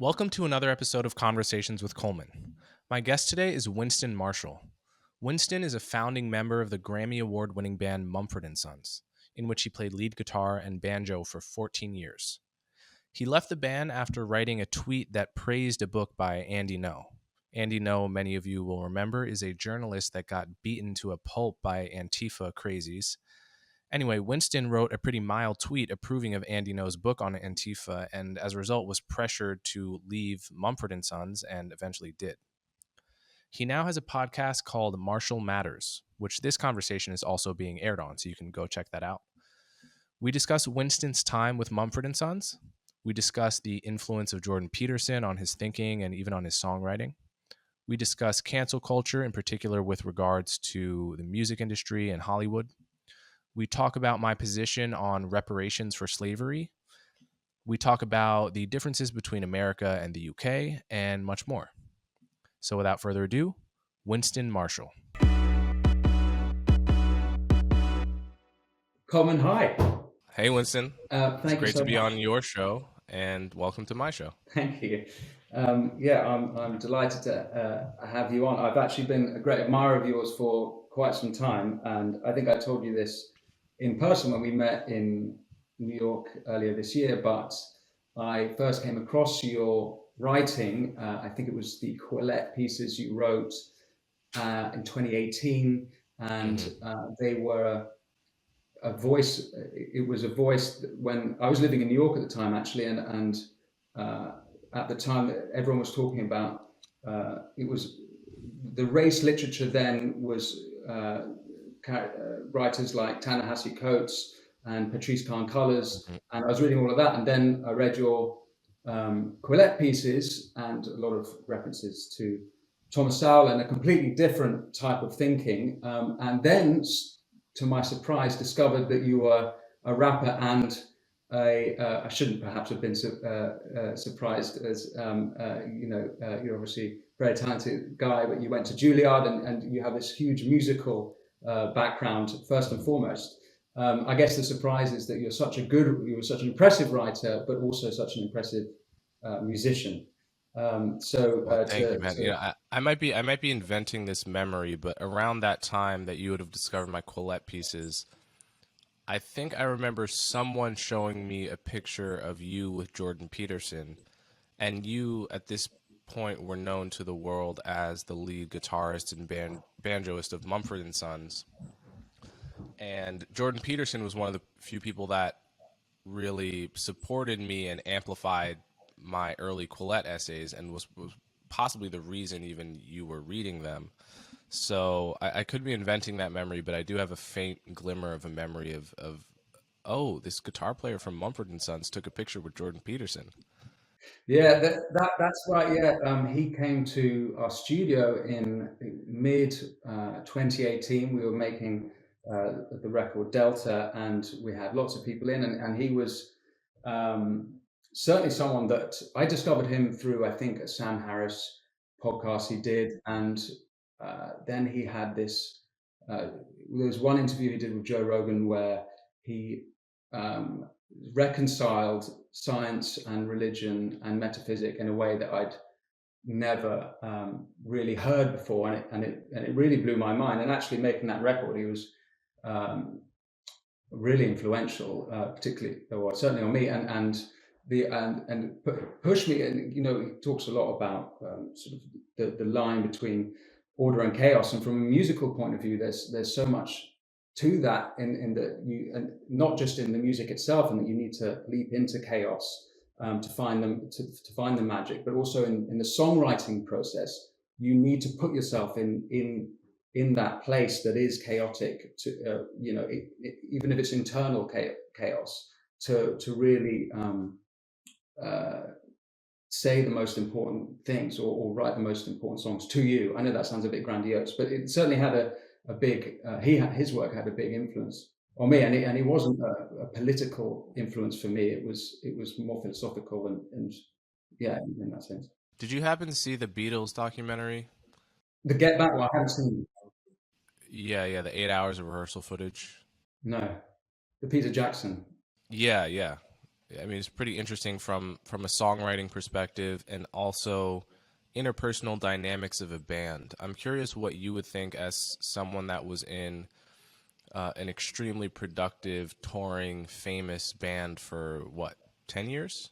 Welcome to another episode of Conversations with Coleman. My guest today is Winston Marshall. Winston is a founding member of the Grammy Award-winning band Mumford & Sons, in which he played lead guitar and banjo for 14 years. He left the band after writing a tweet that praised a book by Andy Ngo. Andy Ngo, many of you will remember, is a journalist that got beaten to a pulp by Antifa crazies. Anyway, Winston wrote a pretty mild tweet approving of Andy Ngo's book on Antifa, and as a result was pressured to leave Mumford & Sons and eventually did. He now has a podcast called Marshall Matters, which this conversation is also being aired on, so you can go check that out. We discuss Winston's time with Mumford & Sons. We discuss the influence of Jordan Peterson on his thinking and even on his songwriting. We discuss cancel culture, in particular with regards to the music industry and Hollywood. We talk about my position on reparations for slavery. We talk about the differences between America and the UK and much more. So without further ado, Winston Marshall. Coleman, hi. Hey, Winston. It's great to be much. on your show, and welcome to my show. Thank you. I'm delighted to have you on. I've actually been a great admirer of yours for quite some time, and I think I told you this in person when we met in New York earlier this year, but I first came across your writing. I think it was the CwC pieces you wrote in 2018, and they were a voice. It was a voice when I was living in New York at the time, actually, and at the time that everyone was talking about, it was the race literature then was writers like Ta-Nehisi Coates and Patrice Carn-Cullis, and I was reading all of that, and then I read your CwC pieces and a lot of references to Thomas Sowell and a completely different type of thinking, and then, to my surprise, discovered that you were a rapper and I shouldn't perhaps have been surprised, as you're obviously a very talented guy, but you went to Juilliard and you have this huge musical background first and foremost. I guess the surprise is that you were such an impressive writer, but also such an impressive musician. Thank you, man. I might be inventing this memory, but around that time that you would have discovered my CwC pieces, I think I remember someone showing me a picture of you with Jordan Peterson, and you at this point were known to the world as the lead guitarist and banjoist of Mumford & Sons. And Jordan Peterson was one of the few people that really supported me and amplified my early CwC essays, and was possibly the reason even you were reading them. So I could be inventing that memory, but I do have a faint glimmer of a memory of this guitar player from Mumford & Sons took a picture with Jordan Peterson. Yeah, that's right. Yeah, he came to our studio in mid 2018. We were making the record Delta, and we had lots of people in, and he was certainly someone that I discovered him through, I think, a Sam Harris podcast he did, and then he had this. There was one interview he did with Joe Rogan where he reconciled science and religion and metaphysics in a way that I'd never really heard before, and it really blew my mind. And actually, making that record, he was really influential, particularly, or certainly on me, and pushed me. And he talks a lot about sort of the line between order and chaos, and from a musical point of view, there's so much to that in that and not just in the music itself, and that you need to leap into chaos to find the magic, but also in the songwriting process, you need to put yourself in that place that is chaotic, to even if it's internal chaos, to really say the most important things, or write the most important songs to you. I know that sounds a bit grandiose, but it certainly had a big his work had a big influence on me, and it wasn't a political influence for me. It was more philosophical and yeah, in that sense. Did you happen to see the Beatles documentary? The Get Back one, I haven't seen. Yeah, the 8 hours of rehearsal footage. No, the Peter Jackson. Yeah. I mean, it's pretty interesting from a songwriting perspective and also interpersonal dynamics of a band. I'm curious what you would think as someone that was in an extremely productive, touring, famous band for what, 10 years?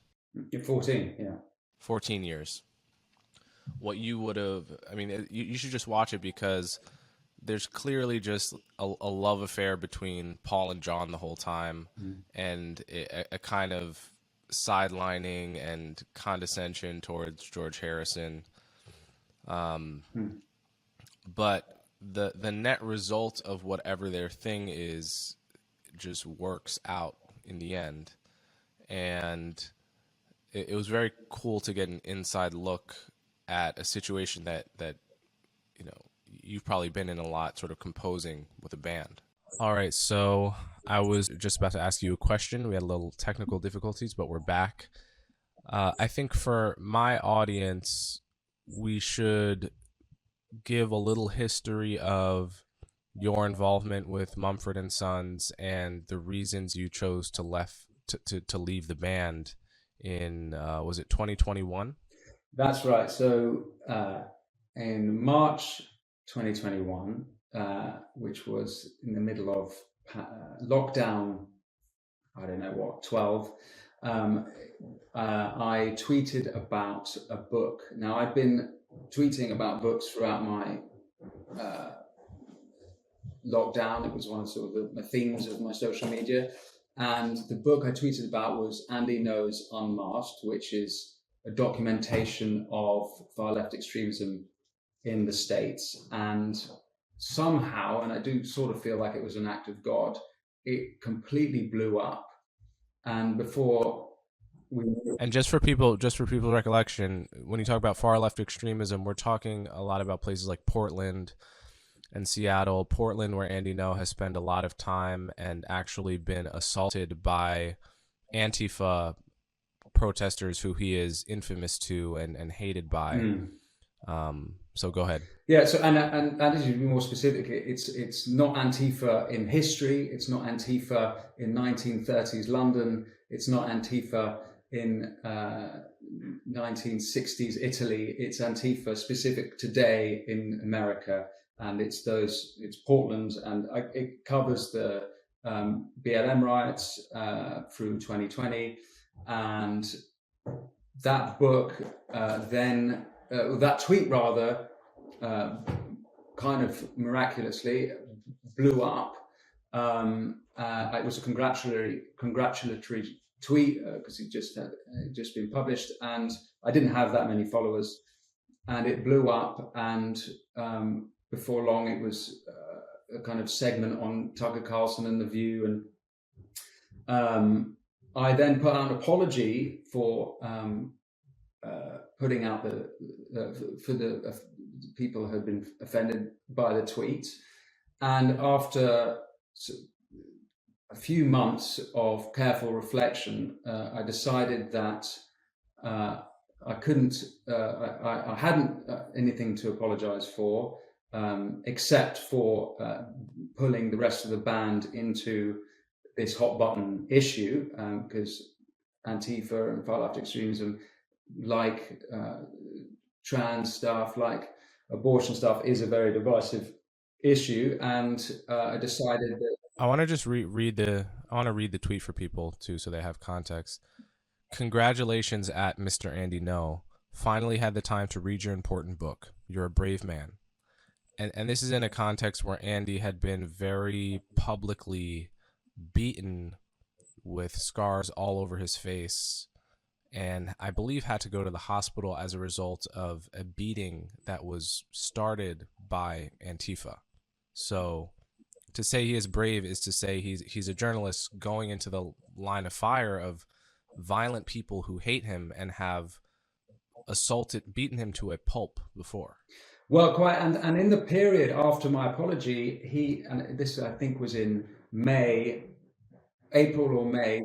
You're 14, yeah. 14 years. What you would have, I mean, you should just watch it because there's clearly just a love affair between Paul and John the whole time, and a kind of sidelining and condescension towards George Harrison. But the net result of whatever their thing is just works out in the end. And it was very cool to get an inside look at a situation that you know you've probably been in a lot, sort of composing with a band. All right, so I was just about to ask you a question. We had a little technical difficulties, but we're back. I think for my audience, we should give a little history of your involvement with Mumford and Sons and the reasons you chose to leave the band in was it 2021? That's right. So in March 2021, which was in the middle of lockdown, I don't know what, 12, I tweeted about a book. Now, I've been tweeting about books throughout my lockdown. It was one of sort of the themes of my social media. And the book I tweeted about was Andy Ngo's Unmasked, which is a documentation of far left extremism in the States. And somehow, and I do sort of feel like it was an act of God, it completely blew up. And before we... And just for people's recollection, when you talk about far left extremism, we're talking a lot about places like Portland and Seattle. Portland, where Andy Ngo has spent a lot of time and actually been assaulted by Antifa protesters who he is infamous to and hated by. So go ahead. Yeah. So and to be more specific, it's not Antifa in history. It's not Antifa in 1930s London. It's not Antifa in 1960s Italy. It's Antifa specific today in America, and it's Portland, and it covers the BLM riots through 2020, and that book that tweet rather kind of miraculously blew up. It was a congratulatory tweet because it just had just been published, and I didn't have that many followers, and it blew up. And before long, it was a kind of segment on Tucker Carlson and The View, and I then put out an apology for putting out for the people who had been offended by the tweet. And after a few months of careful reflection, I decided that I couldn't, I hadn't anything to apologize for, except for pulling the rest of the band into this hot button issue, because Antifa and far left extremism, like trans stuff, like abortion stuff, is a very divisive issue. And I decided that I want to just read the tweet for people too, so they have context. Congratulations at Mr. Andy Ngo. Finally had the time to read your important book. You're a brave man. And this is in a context where Andy had been very publicly beaten with scars all over his face, and I believe had to go to the hospital as a result of a beating that was started by Antifa. So to say he is brave is to say he's a journalist going into the line of fire of violent people who hate him and have beaten him to a pulp before. Well, quite, and in the period after my apology, and this I think was in April or May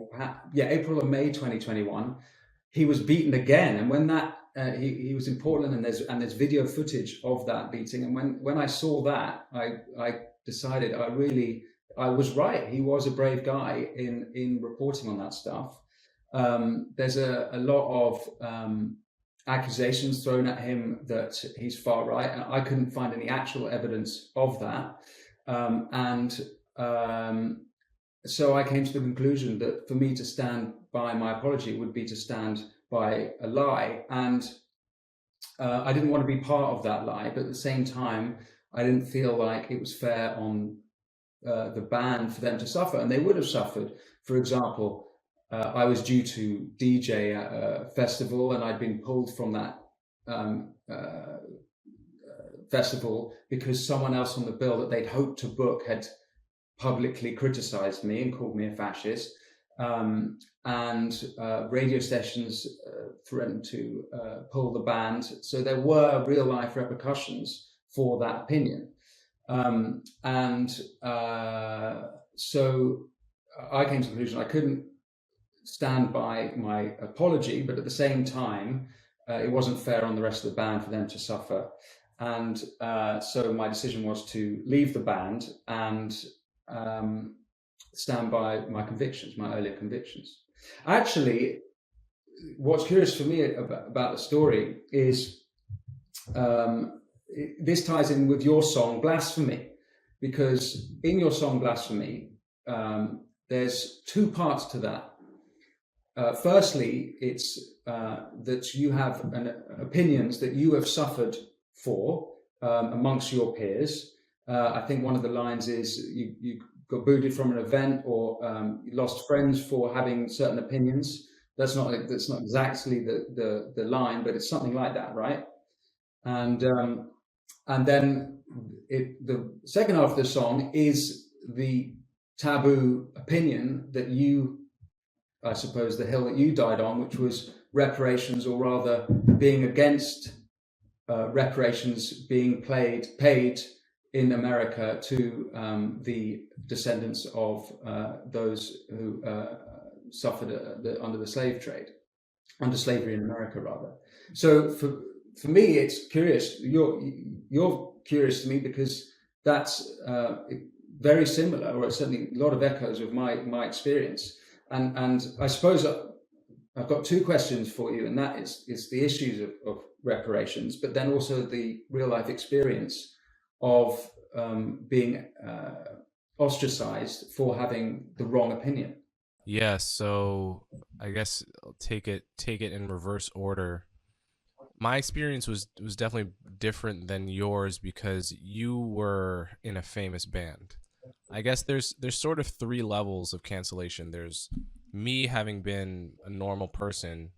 2021, he was beaten again. And when that he was in Portland, and there's video footage of that beating. And when I saw that, I decided I was right. He was a brave guy in reporting on that stuff. there's a lot of accusations thrown at him that he's far right, and I couldn't find any actual evidence of that. And so I came to the conclusion that for me to stand by my apology would be to stand by a lie. And I didn't want to be part of that lie, but at the same time, I didn't feel like it was fair on the band for them to suffer, and they would have suffered. For example, I was due to DJ at a festival, and I'd been pulled from that festival because someone else on the bill that they'd hoped to book had publicly criticized me and called me a fascist. And radio stations threatened to pull the band. So there were real life repercussions for that opinion. So I came to the conclusion I couldn't stand by my apology, but at the same time, it wasn't fair on the rest of the band for them to suffer. And so my decision was to leave the band and stand by my convictions, my earlier convictions. Actually, what's curious for me about the story is this ties in with your song Blasphemy, because in your song Blasphemy, there's two parts to that. Firstly, it's that you have opinions that you have suffered for amongst your peers. I think one of the lines is you got booted from an event, or you lost friends for having certain opinions. That's not exactly the line, but it's something like that, right? And then the second half of the song is the taboo opinion that you, I suppose, the hill that you died on, which was reparations, or rather being against reparations being paid in America to the descendants of those who suffered under the slave trade, under slavery in America, rather. So for me, it's curious. You're curious to me because that's very similar, or certainly a lot of echoes of my experience. And I suppose I've got two questions for you, and that is the issues of reparations, but then also the real life experience of being ostracized for having the wrong opinion. Yeah, so I guess I'll take it in reverse order. My experience was definitely different than yours because you were in a famous band. I guess there's sort of three levels of cancellation. There's me having been a normal person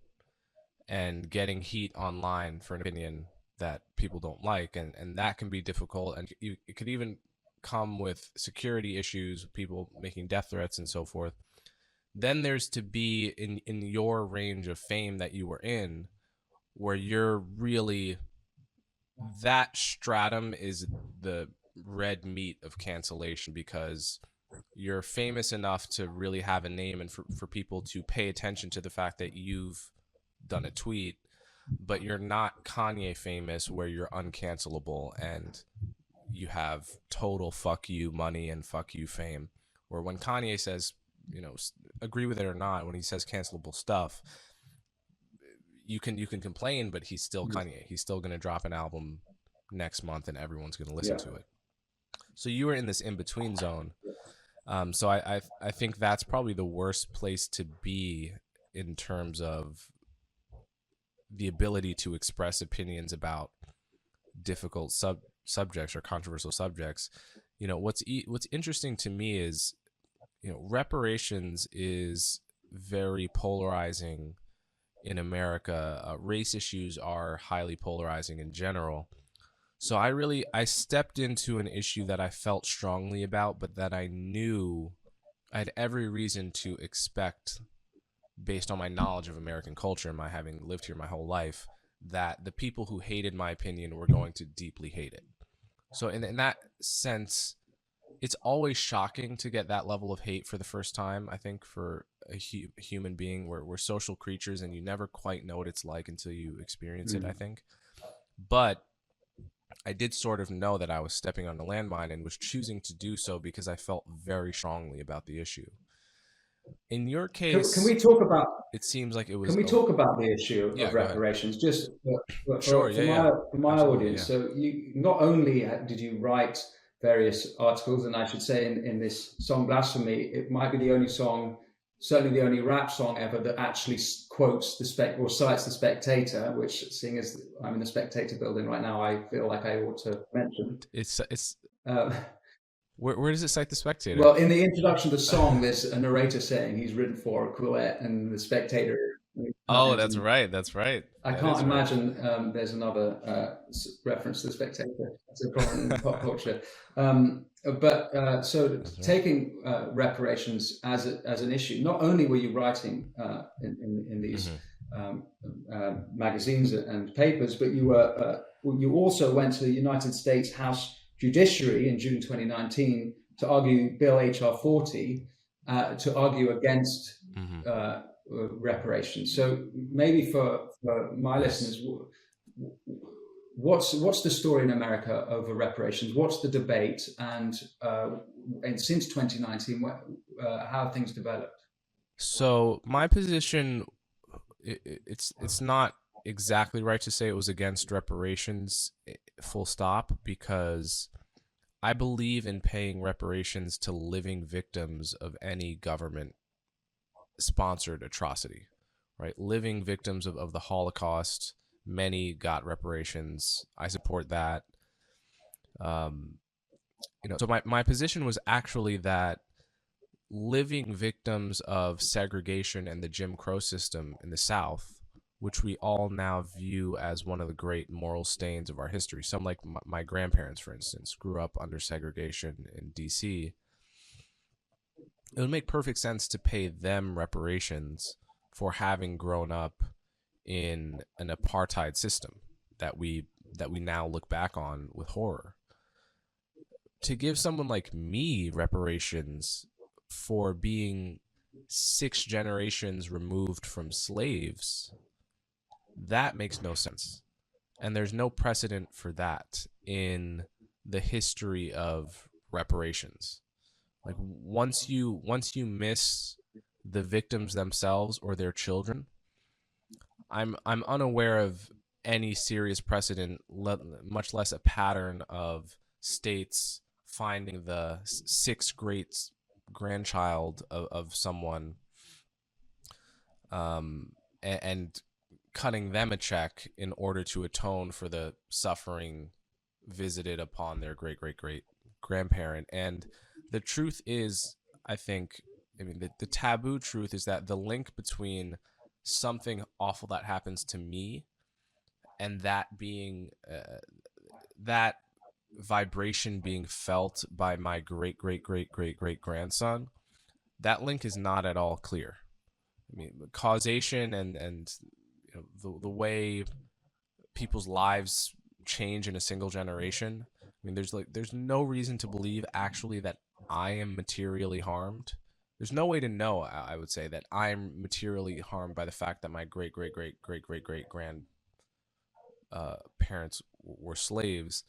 and getting heat online for an opinion that people don't like, and that can be difficult, and it could even come with security issues, people making death threats and so forth. Then there's to be in your range of fame that you were in, where you're really, that stratum is the red meat of cancellation, because you're famous enough to really have a name and for people to pay attention to the fact that you've done a tweet, but you're not Kanye famous where you're uncancelable and you have total fuck you money and fuck you fame. Or when Kanye says, agree with it or not, when he says cancelable stuff, you can complain, but he's still Kanye. He's still going to drop an album next month and everyone's going to listen to it. So you were in this in-between zone. So I think that's probably the worst place to be in terms of the ability to express opinions about difficult subjects or controversial subjects. What's interesting to me is, reparations is very polarizing in America. Race issues are highly polarizing in general. So I stepped into an issue that I felt strongly about, but that I knew I had every reason to expect, based on my knowledge of American culture and my having lived here my whole life, that the people who hated my opinion were going to deeply hate it. So in that sense, it's always shocking to get that level of hate for the first time. I think for a human being, we're social creatures, and you never quite know what it's like until you experience it, I think. But I did sort of know that I was stepping on a landmine, and was choosing to do so because I felt very strongly about the issue. In your Can case, we talk about it seems like it Can was. we Oh, talk about the issue yeah. of Go ahead. reparations, just Sure. Yeah. Yeah. for my Absolutely. audience? Yeah. So you not only did you write various articles, and I should say in this song Blasphemy, it might be the only song, certainly the only rap song ever that actually quotes the spec or cites the Spectator, which, seeing as I'm in the Spectator building right now, I feel like I ought to mention. It's Uh, where does it cite the Spectator? Well, in the introduction of the song, there's a narrator saying he's written for Quillette and the Spectator. Oh, that's right. That's right. I That can't is right. imagine there's another reference to the Spectator. It's a problem in pop culture. So That's right. taking reparations as an issue, not only were you writing in these Hmm. um, magazines and papers, but you also went to the United States House Judiciary in June 2019 to argue Bill HR 40 to argue against Hmm. uh, reparations. So maybe for my Yes. listeners, what's the story in America over reparations? What's the debate? And since 2019, how have things developed? So my position, it's not exactly right to say it was against reparations, full stop, because I believe in paying reparations to living victims of any government sponsored atrocity, right? Living victims of the Holocaust. Many got reparations. I support that. Um, so my position was actually that living victims of segregation and the Jim Crow system in the South, which we all now view as one of the great moral stains of our history. Some, like my grandparents, for instance, grew up under segregation in DC. It would make perfect sense to pay them reparations for having grown up in an apartheid system that we now look back on with horror. To give someone like me reparations for being 6 generations removed from slaves, that makes no sense. And there's no precedent for that in the history of reparations. Like once you miss the victims themselves or their children, I'm unaware of any serious precedent, much less a pattern of states finding the sixth great grandchild of someone, and cutting them a check in order to atone for the suffering visited upon their great great great grandparent. And the truth is, I think, I mean, the taboo truth is that the link between something awful that happens to me and that vibration being felt by my great great great great great grandson, that link is not at all clear. I mean, causation and the way people's lives change in a single generation. I mean, there's no reason to believe actually that I am materially harmed. There's no way to know, I would say, that I'm materially harmed by the fact that my great great great great great great grand parents were slaves.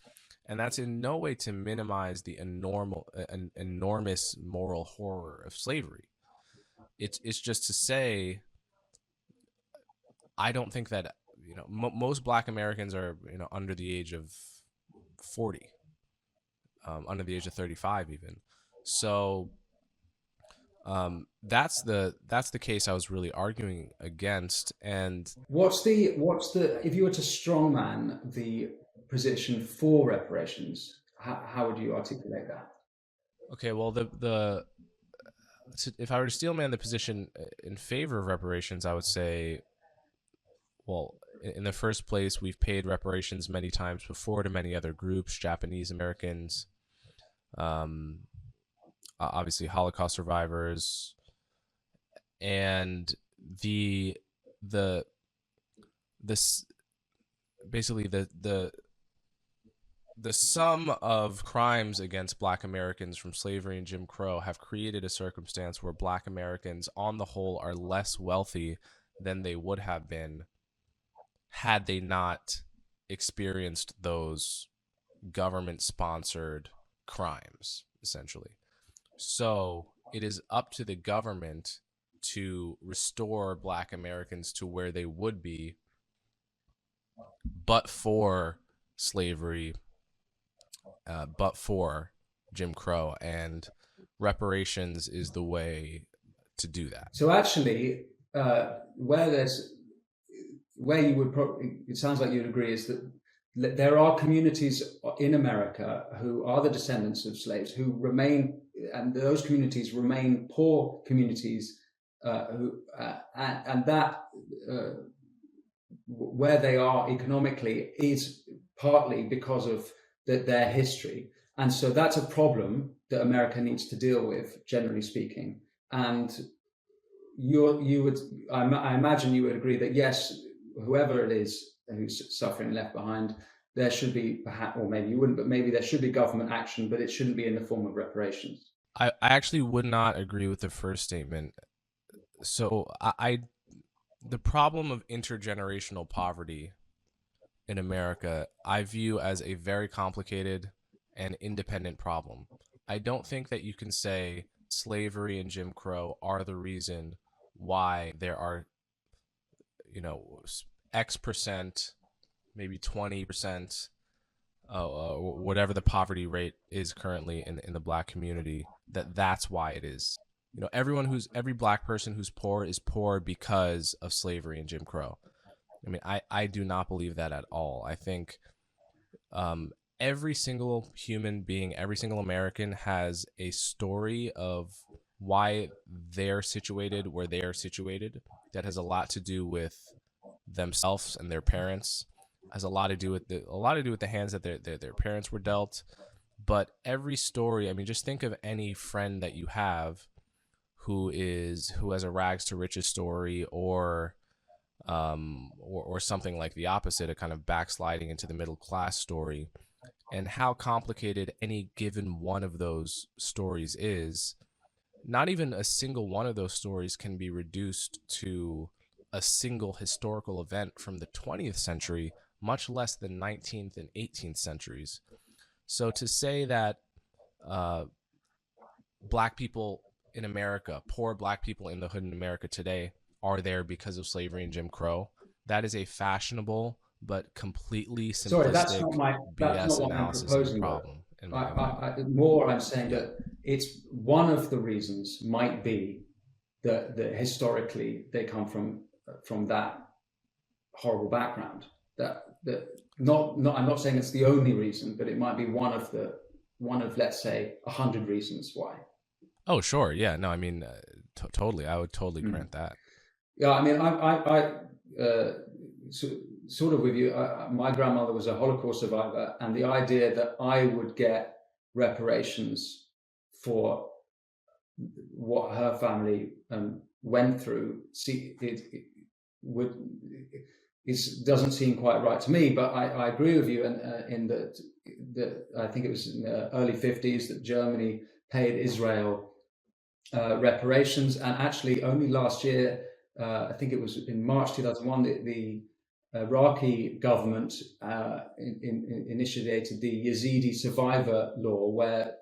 And that's in no way to minimize the enormous moral horror of slavery. It's just to say, I don't think that most Black Americans are under the age of 40, under the age of 35 even. So that's the case I was really arguing against. And What's the if you were to strongman the position for reparations, how would you articulate that? okay, well, if I were to steelman the position in favor of reparations, I would say, well, in the first place, we've paid reparations many times before to many other groups, Japanese Americans, um, obviously Holocaust survivors, and the the this basically the sum of crimes against Black Americans from slavery and Jim Crow have created a circumstance where Black Americans, on the whole, are less wealthy than they would have been had they not experienced those government sponsored crimes, essentially. So it is up to the government to restore Black Americans to where they would be, but for slavery, but for Jim Crow, and reparations is the way to do that. So actually, where you would probably, it sounds like you'd agree, is that there are communities in America who are the descendants of slaves who remain, and those communities remain poor communities, and that where they are economically is partly because of their history. And so that's a problem that America needs to deal with, generally speaking. And I imagine you would agree that yes, whoever it is who's suffering left behind, there should be, perhaps, or maybe you wouldn't, but maybe there should be government action, but it shouldn't be in the form of reparations. I actually would not agree with the first statement. So the problem of intergenerational poverty in America, I view as a very complicated and independent problem. I don't think that you can say slavery and Jim Crow are the reason why there are, X percent, maybe 20%, whatever the poverty rate is currently in the Black community, that's why it is. Every Black person who's poor is poor because of slavery and Jim Crow. I mean, I do not believe that at all. I think every single human being, every single American has a story of why they're situated where they are situated. That has a lot to do with themselves and their parents. Has a lot to do with the hands that their parents were dealt. But every story, I mean, just think of any friend that you have who has a rags to riches story, or something like the opposite, a kind of backsliding into the middle class story, and how complicated any given one of those stories is. Not even a single one of those stories can be reduced to a single historical event from the 20th century, much less the 19th and 18th centuries. So to say that Black people in America, poor Black people in the hood in America today, are there because of slavery and Jim Crow, that is a fashionable but completely simplistic That's BS not what I'm analysis of the proposing. problem. I'm saying that it's one of the reasons might be that historically they come from that horrible background. I'm not saying it's the only reason, but it might be one of let's say 100 reasons why. Oh, sure, yeah, no, I mean, totally, I would totally grant that. Yeah, I mean, I sort of with you. My grandmother was a Holocaust survivor, and the idea that I would get reparations for what her family went through, doesn't seem quite right to me. But I agree with you, in that I think it was in the early 50s that Germany paid Israel reparations, and actually only last year, I think it was in March 2001, the Iraqi government initiated the Yazidi survivor law, where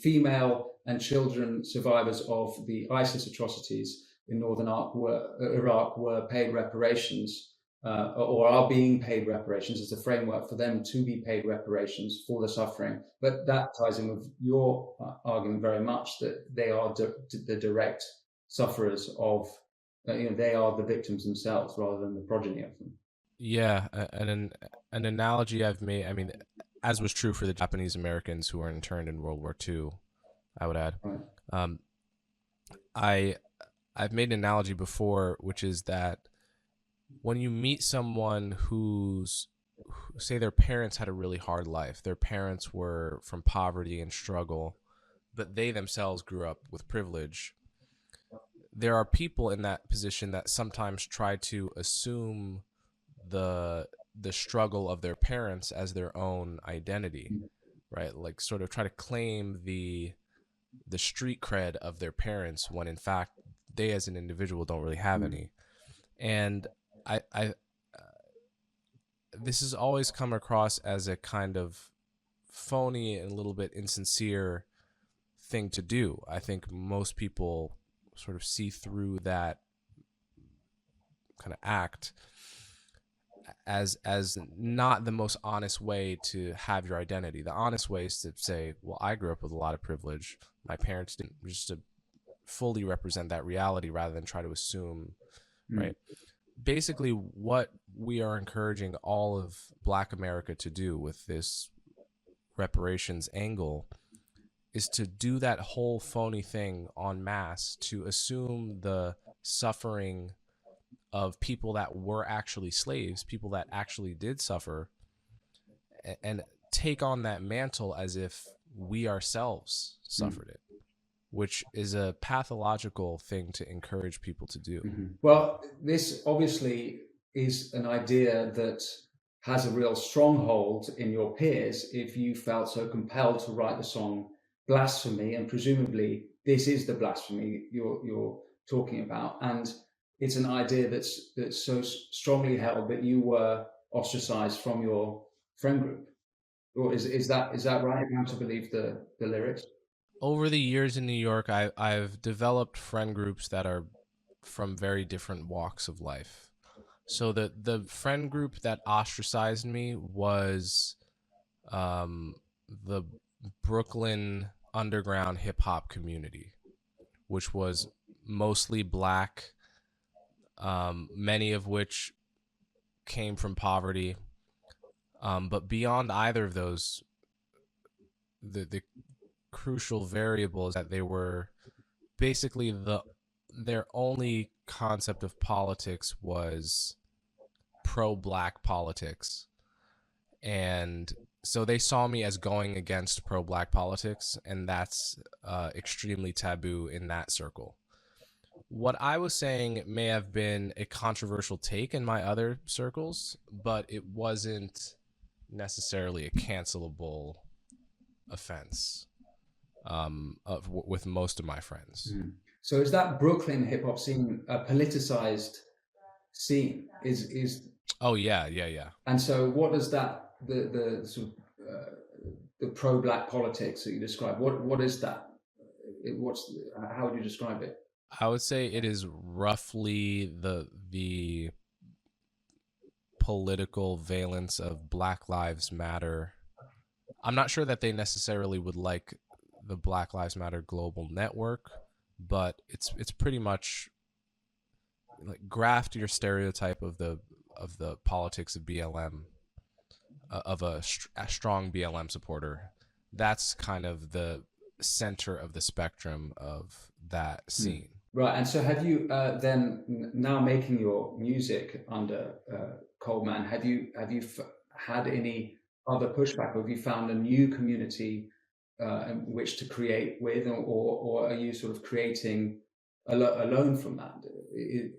female and children survivors of the ISIS atrocities in northern Iraq were paid reparations, or are being paid reparations. It's a framework for them to be paid reparations for the suffering. But that ties in with your argument very much, that they are the direct sufferers of, they are the victims themselves rather than the progeny of them. Yeah, an analogy I've made, I mean, as was true for the Japanese Americans who were interned in World War II, I would add. Right. I've made an analogy before, which is that when you meet someone say their parents had a really hard life, their parents were from poverty and struggle, but they themselves grew up with privilege, there are people in that position that sometimes try to assume the struggle of their parents as their own identity, right? Like sort of try to claim the street cred of their parents when in fact they as an individual don't really have any. And this has always come across as a kind of phony and a little bit insincere thing to do. I think most people sort of see through that kind of act as not the most honest way to have your identity. The honest way is to say, well, I grew up with a lot of privilege. My parents didn't, just to fully represent that reality rather than try to assume, right? Basically, what we are encouraging all of Black America to do with this reparations angle is to do that whole phony thing en masse, to assume the suffering of people that were actually slaves, people that actually did suffer, and take on that mantle as if we ourselves suffered it, which is a pathological thing to encourage people to do. Well, this obviously is an idea that has a real stronghold in your peers if you felt so compelled to write the song Blasphemy, and presumably this is the blasphemy you're talking about, and it's an idea that's so strongly held that you were ostracized from your friend group. Or is that right? If I'm to believe the lyrics. Over the years in New York, I've developed friend groups that are from very different walks of life. So the friend group that ostracized me was the Brooklyn underground hip hop community, which was mostly Black, many of which came from poverty. But beyond either of those, the crucial variable is that they were basically their only concept of politics was pro-Black politics. And so they saw me as going against pro-Black politics, and that's extremely taboo in that circle. What I was saying may have been a controversial take in my other circles, but it wasn't necessarily a cancelable offense with most of my friends. So is that Brooklyn hip hop scene a politicized scene? Is Oh yeah. And so what does that the sort of the pro-Black politics that you describe? What is that? How would you describe it? I would say it is roughly the political valence of Black Lives Matter. I'm not sure that they necessarily would like the Black Lives Matter global network, but it's pretty much like graft your stereotype of the politics of BLM, of a strong BLM supporter. That's kind of the center of the spectrum of that scene. Right, and so have you then now making your music under Coleman? Have you had any other pushback? Or have you found a new community in which to create with, or are you sort of creating alone from that?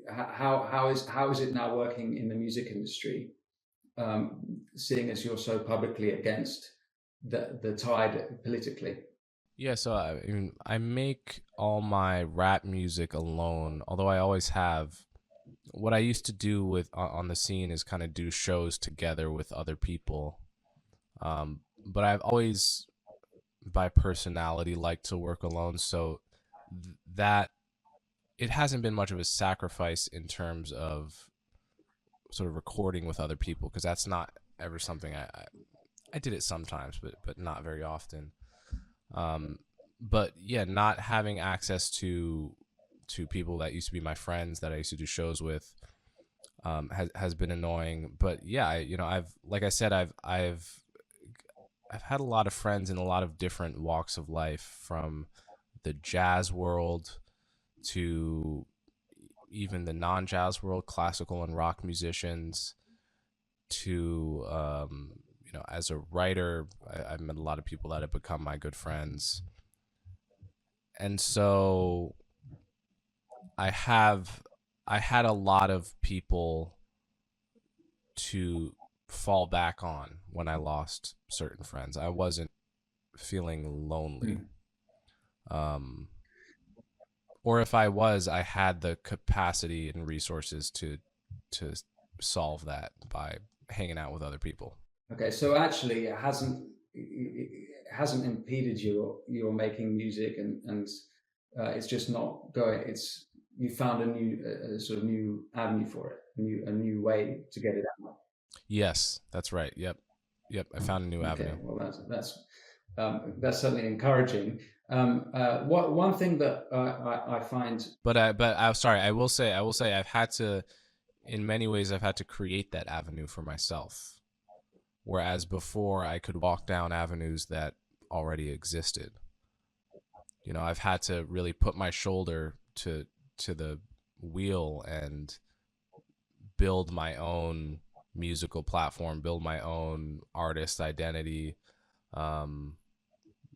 How is it now working in the music industry, seeing as you're so publicly against the tide politically? Yeah, so I make all my rap music alone, although I always have. What I used to do with on the scene is kind of do shows together with other people. But I've always, by personality, liked to work alone, so that it hasn't been much of a sacrifice in terms of sort of recording with other people, because that's not ever something I did it sometimes, but not very often. But yeah, not having access to people that used to be my friends that I used to do shows with has been annoying. But yeah, I've like I said, I've had a lot of friends in a lot of different walks of life, from the jazz world to even the non-jazz world, classical and rock musicians, to as a writer, I've met a lot of people that have become my good friends. And so I had a lot of people to fall back on when I lost certain friends. I wasn't feeling lonely. Or if I was, I had the capacity and resources to solve that by hanging out with other people. Okay, so actually, it hasn't impeded your making music and It's just not going. It's you found a sort of new avenue for it, a new way to get it out. Yes, that's right. Yep. I found a new Okay, avenue. well that's certainly encouraging. One thing that I find. But I'm sorry. I will say, I've had to, in many ways, I've had to create that avenue for myself. Whereas before, I could walk down avenues that already existed. You know, I've had to really put my shoulder to the wheel and build my own musical platform, build my own artist identity, um,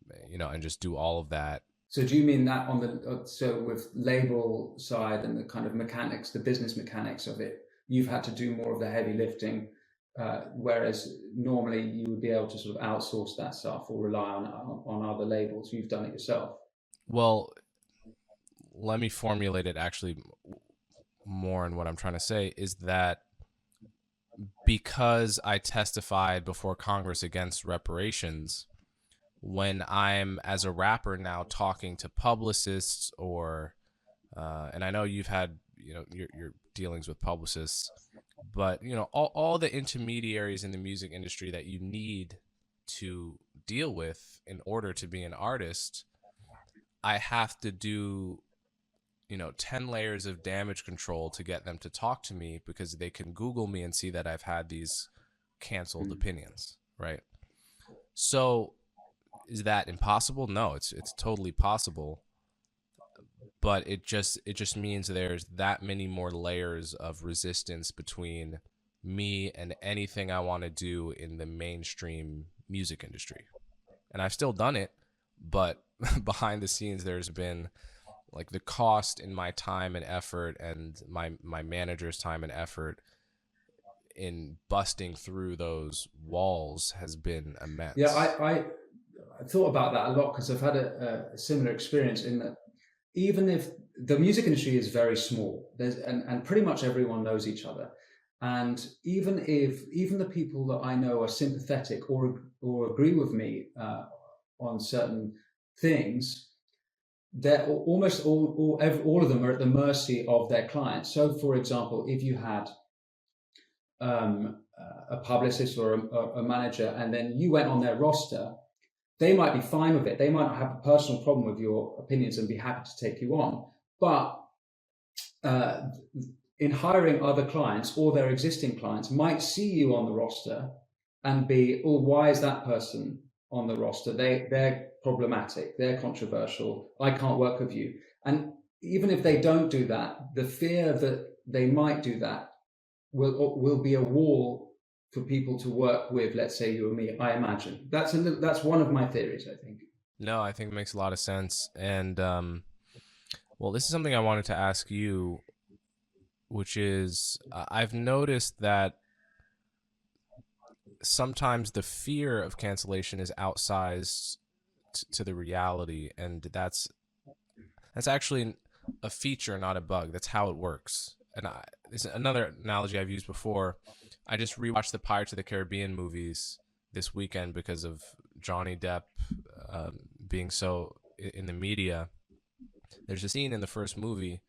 and just do all of that. So do you mean that on the so with label side and the kind of mechanics, the business mechanics of it, you've had to do more of the heavy lifting, whereas normally you would be able to sort of outsource that stuff or rely on other labels. You've done it yourself. Well, let me formulate it actually more. And what I'm trying to say is that because I testified before Congress against reparations, when I'm as a rapper now talking to publicists or and I know you've had your dealings with publicists, but all the intermediaries in the music industry that you need to deal with in order to be an artist, I have to do 10 layers of damage control to get them to talk to me, because they can Google me and see that I've had these canceled Mm. opinions, right? So is that impossible? No, it's totally possible, but it just means there's that many more layers of resistance between me and anything I want to do in the mainstream music industry. And I've still done it, but behind the scenes there's been like the cost in my time and effort and my manager's time and effort in busting through those walls has been Yeah, immense. I thought about that a lot because I've had a similar experience in that even if the music industry is very small, and pretty much everyone knows each other, and even the people that I know are sympathetic or agree with me on certain things, they're almost all of them are at the mercy of their clients. So, for example, if you had a publicist or a manager, and then you went on their roster, they might be fine with it. They might not have a personal problem with your opinions and be happy to take you on. But uh, in hiring other clients or their existing clients, might see you on the roster and be, oh, why is that person on the roster? They're problematic. They're controversial. I can't work with you. And even if they don't do that, the fear that they might do that will be a wall for people to work with. Let's say you or me. I imagine that's one of my theories. I think. No, I think it makes a lot of sense. And well, this is something I wanted to ask you, which is I've noticed that sometimes the fear of cancellation is outsized to the reality, and that's actually a feature, not a bug. That's how it works. And it's another analogy I've used before. I just rewatched the Pirates of the Caribbean movies this weekend because of Johnny Depp being so in the media. There's a scene in the first movie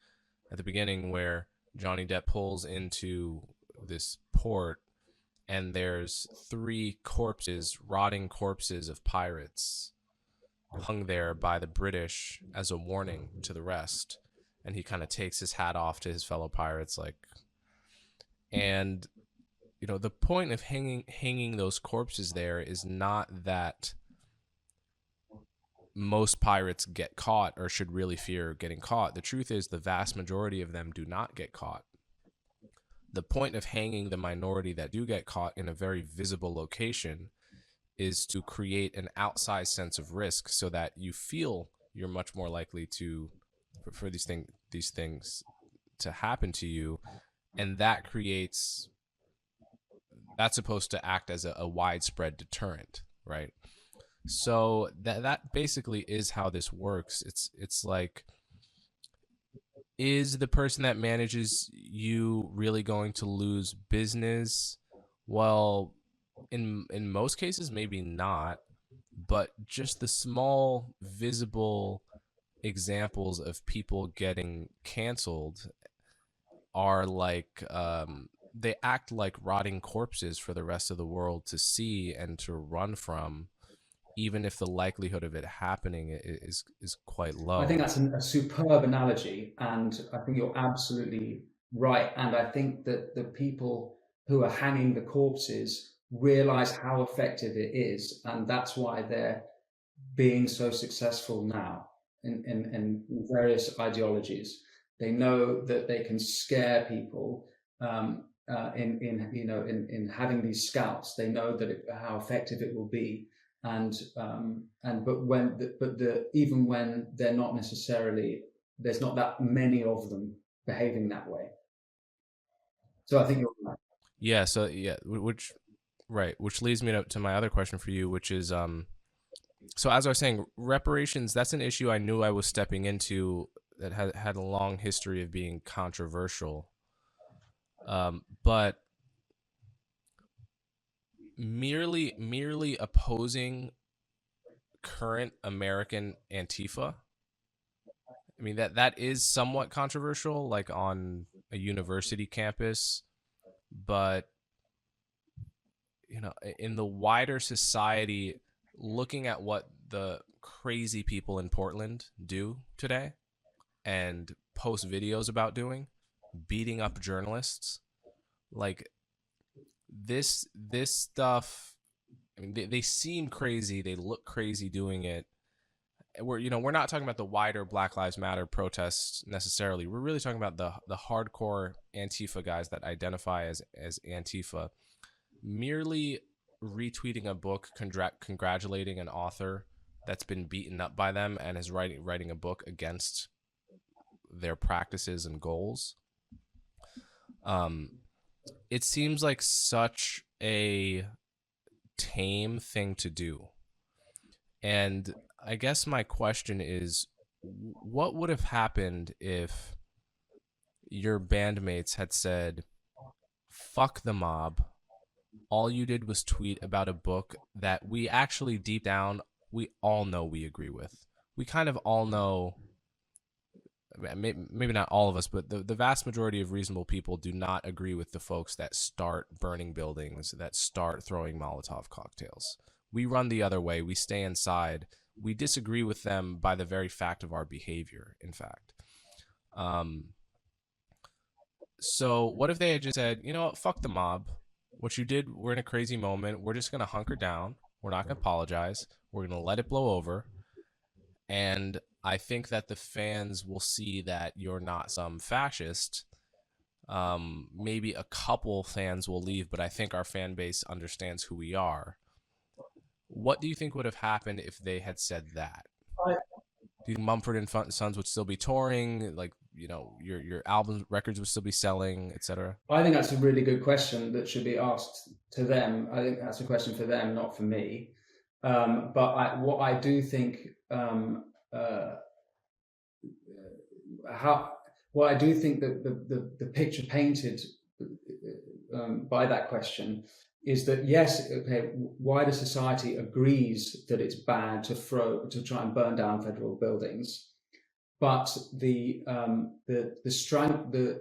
at the beginning where Johnny Depp pulls into this port, and there's three corpses, rotting corpses of pirates hung there by the British as a warning to the rest. And he kind of takes his hat off to his fellow pirates, like, and the point of hanging those corpses there is not that most pirates get caught or should really fear getting caught. The truth is the vast majority of them do not get caught. The point of hanging the minority that do get caught in a very visible location is to create an outsized sense of risk, so that you feel you're much more likely to for these things to happen to you, and that's supposed to act as a widespread deterrent, right? So that basically is how this works. It's like, is the person that manages you really going to lose business? Well, in most cases maybe not, but just the small visible examples of people getting canceled are like they act like rotting corpses for the rest of the world to see and to run from, even if the likelihood of it happening is quite I think low. that's a superb analogy, and I think you're absolutely right. And I think that the people who are hanging the corpses realize how effective it is, and that's why they're being so successful now in various ideologies. They know that they can scare people in having these scouts. They know that how effective it will be, and but even when they're not necessarily, there's not that many of them behaving that way. So I think you're right. Yeah, so yeah, which right, which leads me to my other question for you, which is so as I was saying, reparations, that's an issue I knew I was stepping into that had a long history of being controversial. But merely opposing current American Antifa, I mean that is somewhat controversial, like on a university campus, but in the wider society, looking at what the crazy people in Portland do today and post videos about doing, beating up journalists, like this stuff. I mean, they seem crazy. They look crazy doing it. We're not talking about the wider Black Lives Matter protests necessarily. We're really talking about the hardcore Antifa guys that identify as Antifa. Merely retweeting a book congratulating an author that's been beaten up by them and is writing a book against their practices and goals. It seems like such a tame thing to do. And I guess my question is, what would have happened if your bandmates had said, fuck the mob? All you did was tweet about a book that we actually deep down, we all know we agree with. We kind of all know, maybe not all of us, but the vast majority of reasonable people do not agree with the folks that start burning buildings, that start throwing Molotov cocktails. We run the other way. We stay inside. We disagree with them by the very fact of our behavior, in fact. So what if they had just said, you know what, fuck the mob. What you did, we're in a crazy moment. We're just going to hunker down. We're not going to apologize. We're going to let it blow over. And I think that the fans will see that you're not some fascist. Maybe a couple fans will leave, but I think our fan base understands who we are. What do you think would have happened if they had said that? I, Do you think Mumford and Sons would still be touring? Like, your album records would still be selling, etc. I think that's a really good question that should be asked to them. I think that's a question for them, not for me. What I do think, uh, how what I do think that the picture painted by that question is that yes, okay, wider society agrees that it's bad to try and burn down federal buildings, but the strength the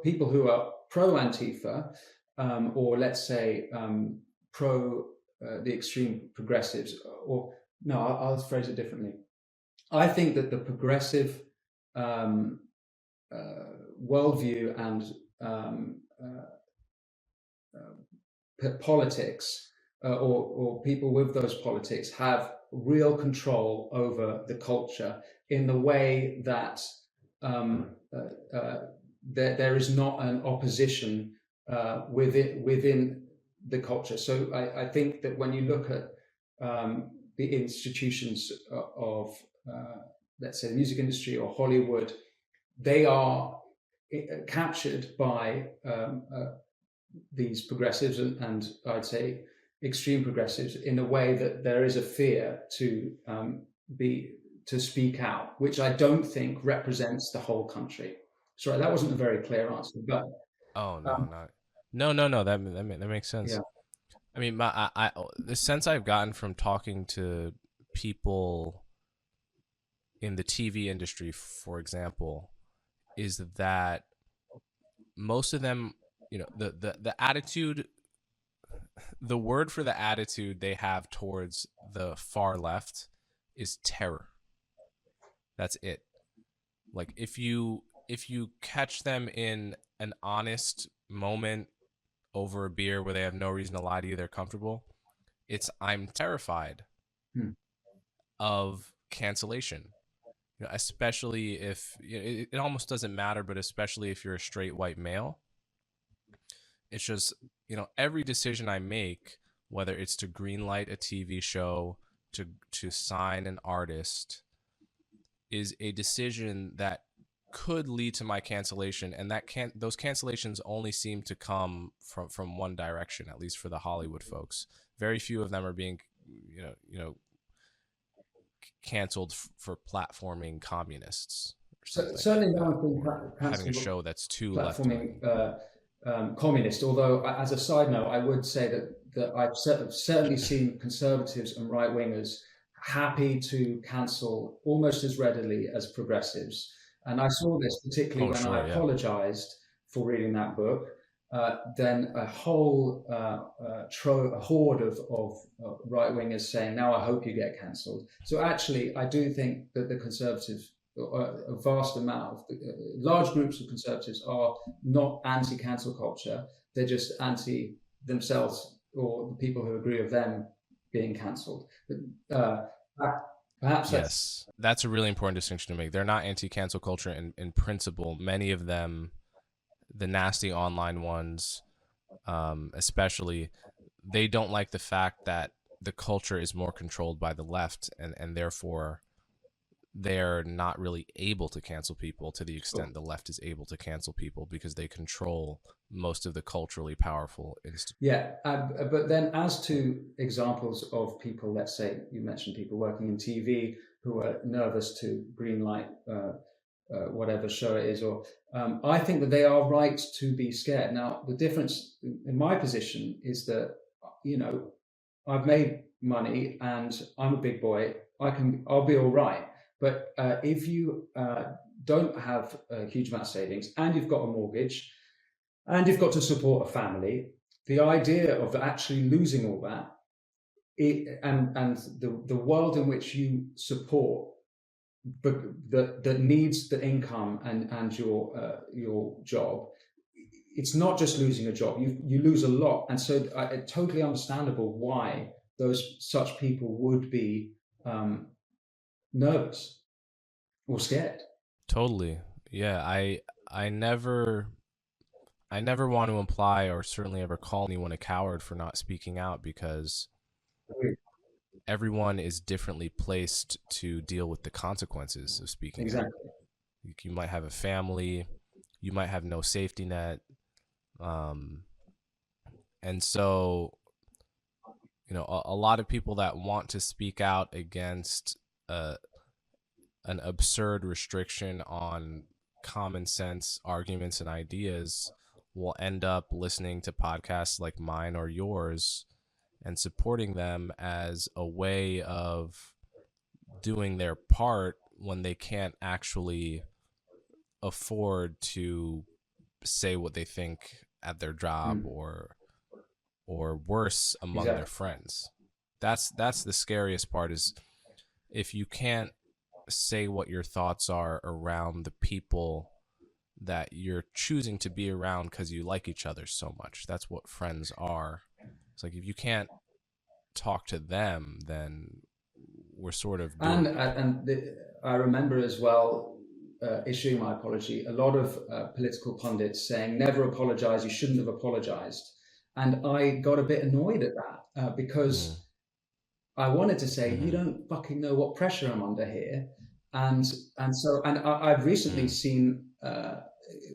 people who are pro Antifa, or let's say pro the extreme progressives, or no, I'll phrase it differently. I think that the progressive um, worldview and politics, or people with those politics, have real control over the culture in the way that there is not an opposition within the culture. So I think that when you look at the institutions of, let's say, the music industry or Hollywood, they are captured by these progressives and I'd say extreme progressives in a way that there is a fear to speak out, which I don't think represents the whole country. Sorry, that wasn't a very clear answer, but Oh no, um, not no. That makes sense. yeah, I mean, the sense I've gotten from talking to people in the TV industry, for example, is that most of them, the attitude, the word for the attitude they have towards the far left is terror. That's it. Like if you catch them in an honest moment over a beer where they have no reason to lie to you, they're comfortable, it's I'm terrified of cancellation. Especially if it almost doesn't matter, but especially if you're a straight white male, it's just, every decision I make, whether it's to greenlight a TV show, to sign an artist, is a decision that could lead to my cancellation, and those cancellations only seem to come from one direction, at least for the Hollywood folks. Very few of them are being canceled for platforming communists or something. Certainly no one's been having a show that's too platforming communist, although as a side note I would say that I've certainly seen conservatives and right-wingers happy to cancel almost as readily as progressives. And I saw this particularly when I apologized for reading that book. Then a whole horde of right-wingers saying, now I hope you get cancelled. So actually, I do think that the conservatives, a vast amount of, large groups of conservatives are not anti-cancel culture. They're just anti themselves or the people who agree with them being cancelled. But perhaps that's a really important distinction to make. They're not anti-cancel culture in principle. Many of them, the nasty online ones, especially, they don't like the fact that the culture is more controlled by the left, and therefore they're not really able to cancel people to the extent the left is able to cancel people, because they control most of the culturally powerful institutions. Yeah, but then as to examples of people, let's say you mentioned people working in TV who are nervous to greenlight whatever show it is, or I think that they are right to be scared. Now, the difference in my position is that, I've made money and I'm a big boy. I'll be all right. But if you don't have a huge amount of savings and you've got a mortgage and you've got to support a family, the idea of actually losing all that and the world in which you support, but that needs the income and your job, it's not just losing a job. You lose a lot, and so it's totally understandable why such people would be nervous or scared. Totally. Yeah, I never want to imply or certainly ever call anyone a coward for not speaking out, because everyone is differently placed to deal with the consequences of speaking out. You might have a family, you might have no safety net, and so a lot of people that want to speak out against an absurd restriction on common sense arguments and ideas will end up listening to podcasts like mine or yours and supporting them as a way of doing their part when they can't actually afford to say what they think at their job or worse among their friends. That's the scariest part, is if you can't say what your thoughts are around the people that you're choosing to be around because you like each other so much. That's what friends are. It's like if you can't talk to them, then we're sort of doomed. I remember as well issuing my apology, a lot of political pundits saying, never apologize, you shouldn't have apologized. And I got a bit annoyed at that because I wanted to say, you don't fucking know what pressure I'm under here. And I've recently seen,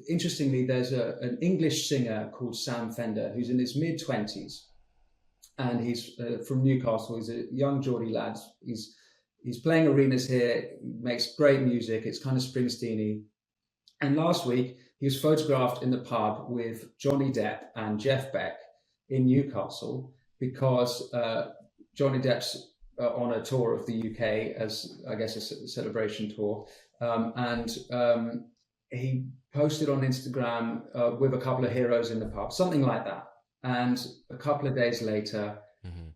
interestingly, there's an English singer called Sam Fender who's in his mid-20s, and he's from Newcastle. He's a young Geordie lad. He's playing arenas here, makes great music. It's kind of Springsteen-y. And last week, he was photographed in the pub with Johnny Depp and Jeff Beck in Newcastle because Johnny Depp's on a tour of the UK as, I guess, a celebration tour, and he posted on Instagram with a couple of heroes in the pub, something like that. And a couple of days later,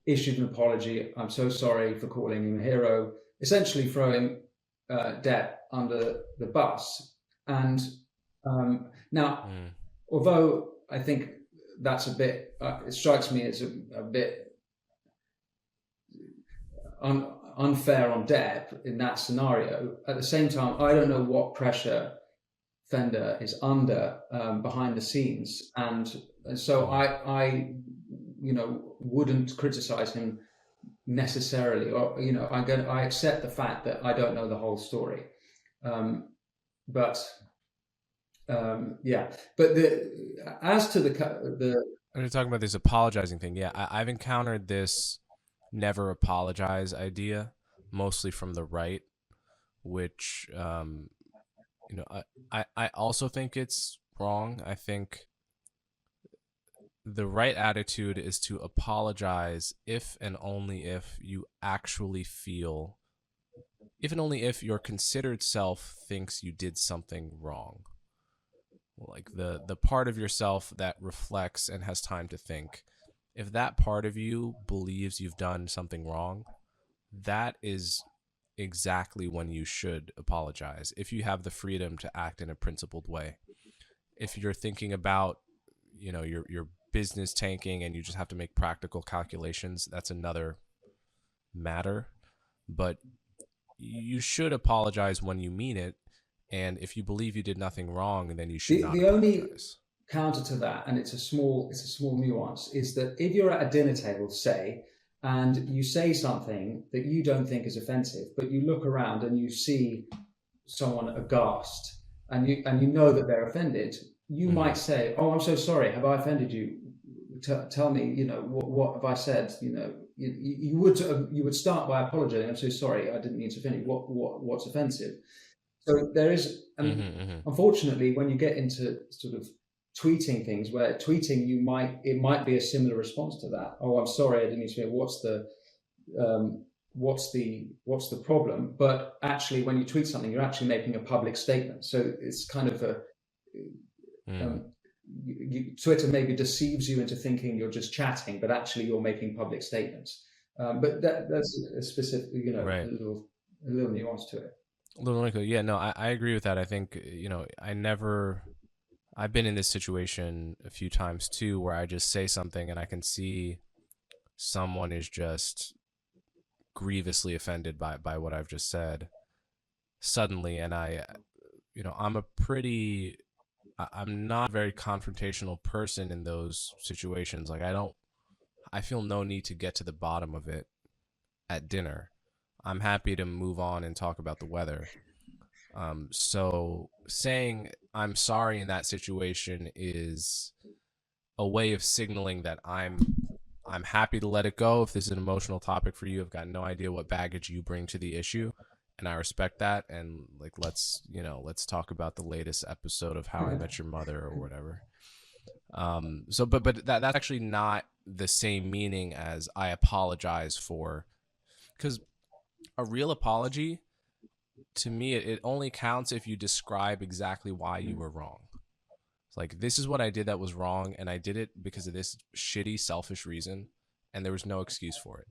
issued an apology. I'm so sorry for calling him a hero, essentially throwing Depp under the bus. And now, although I think that's a bit, it strikes me as a bit unfair on Depp in that scenario. At the same time, I don't know what pressure Fender is under behind the scenes, and so I wouldn't criticize him necessarily, or I accept the fact that I don't know the whole story, but as to the when you're talking about this apologizing thing, I've encountered this never apologize idea mostly from the right, which I also think it's wrong. I think the right attitude is to apologize if and only if you actually feel, if and only if your considered self thinks you did something wrong. Like the part of yourself that reflects and has time to think. If that part of you believes you've done something wrong, that is exactly when you should apologize, if you have the freedom to act in a principled way. If you're thinking about, your business tanking and you just have to make practical calculations, that's another matter. But you should apologize when you mean it, and if you believe you did nothing wrong, then you should not apologize. Only counter to that, and it's a small nuance, is that if you're at a dinner table, say, and you say something that you don't think is offensive, but you look around and you see someone aghast, and you know that they're offended, you might say, "Oh, I'm so sorry. Have I offended you? Tell me, what have I said?" You would start by apologizing. "I'm so sorry. I didn't mean to offend you. What's offensive?" So there is, unfortunately, when you get into sort of tweeting things, where tweeting it might be a similar response to that. "Oh, I'm sorry, I didn't mean to. What's the problem?" But actually, when you tweet something, you're actually making a public statement. So it's kind of Twitter maybe deceives you into thinking you're just chatting, but actually you're making public statements. But that's a specific, right. a little nuance to it. I agree with that. I think, I've been in this situation a few times too, where I just say something and I can see someone is just grievously offended by what I've just said suddenly. And I'm not a very confrontational person in those situations. Like I feel no need to get to the bottom of it at dinner. I'm happy to move on and talk about the weather. So saying I'm sorry in that situation is a way of signaling that I'm happy to let it go. If this is an emotional topic for you, I've got no idea what baggage you bring to the issue, and I respect that. And like, let's talk about the latest episode of How I Met Your Mother or whatever. But that's actually not the same meaning as I apologize for, because a real apology, to me, it only counts if you describe exactly why you were wrong. It's like, this is what I did that was wrong, and I did it because of this shitty, selfish reason, and there was no excuse for it.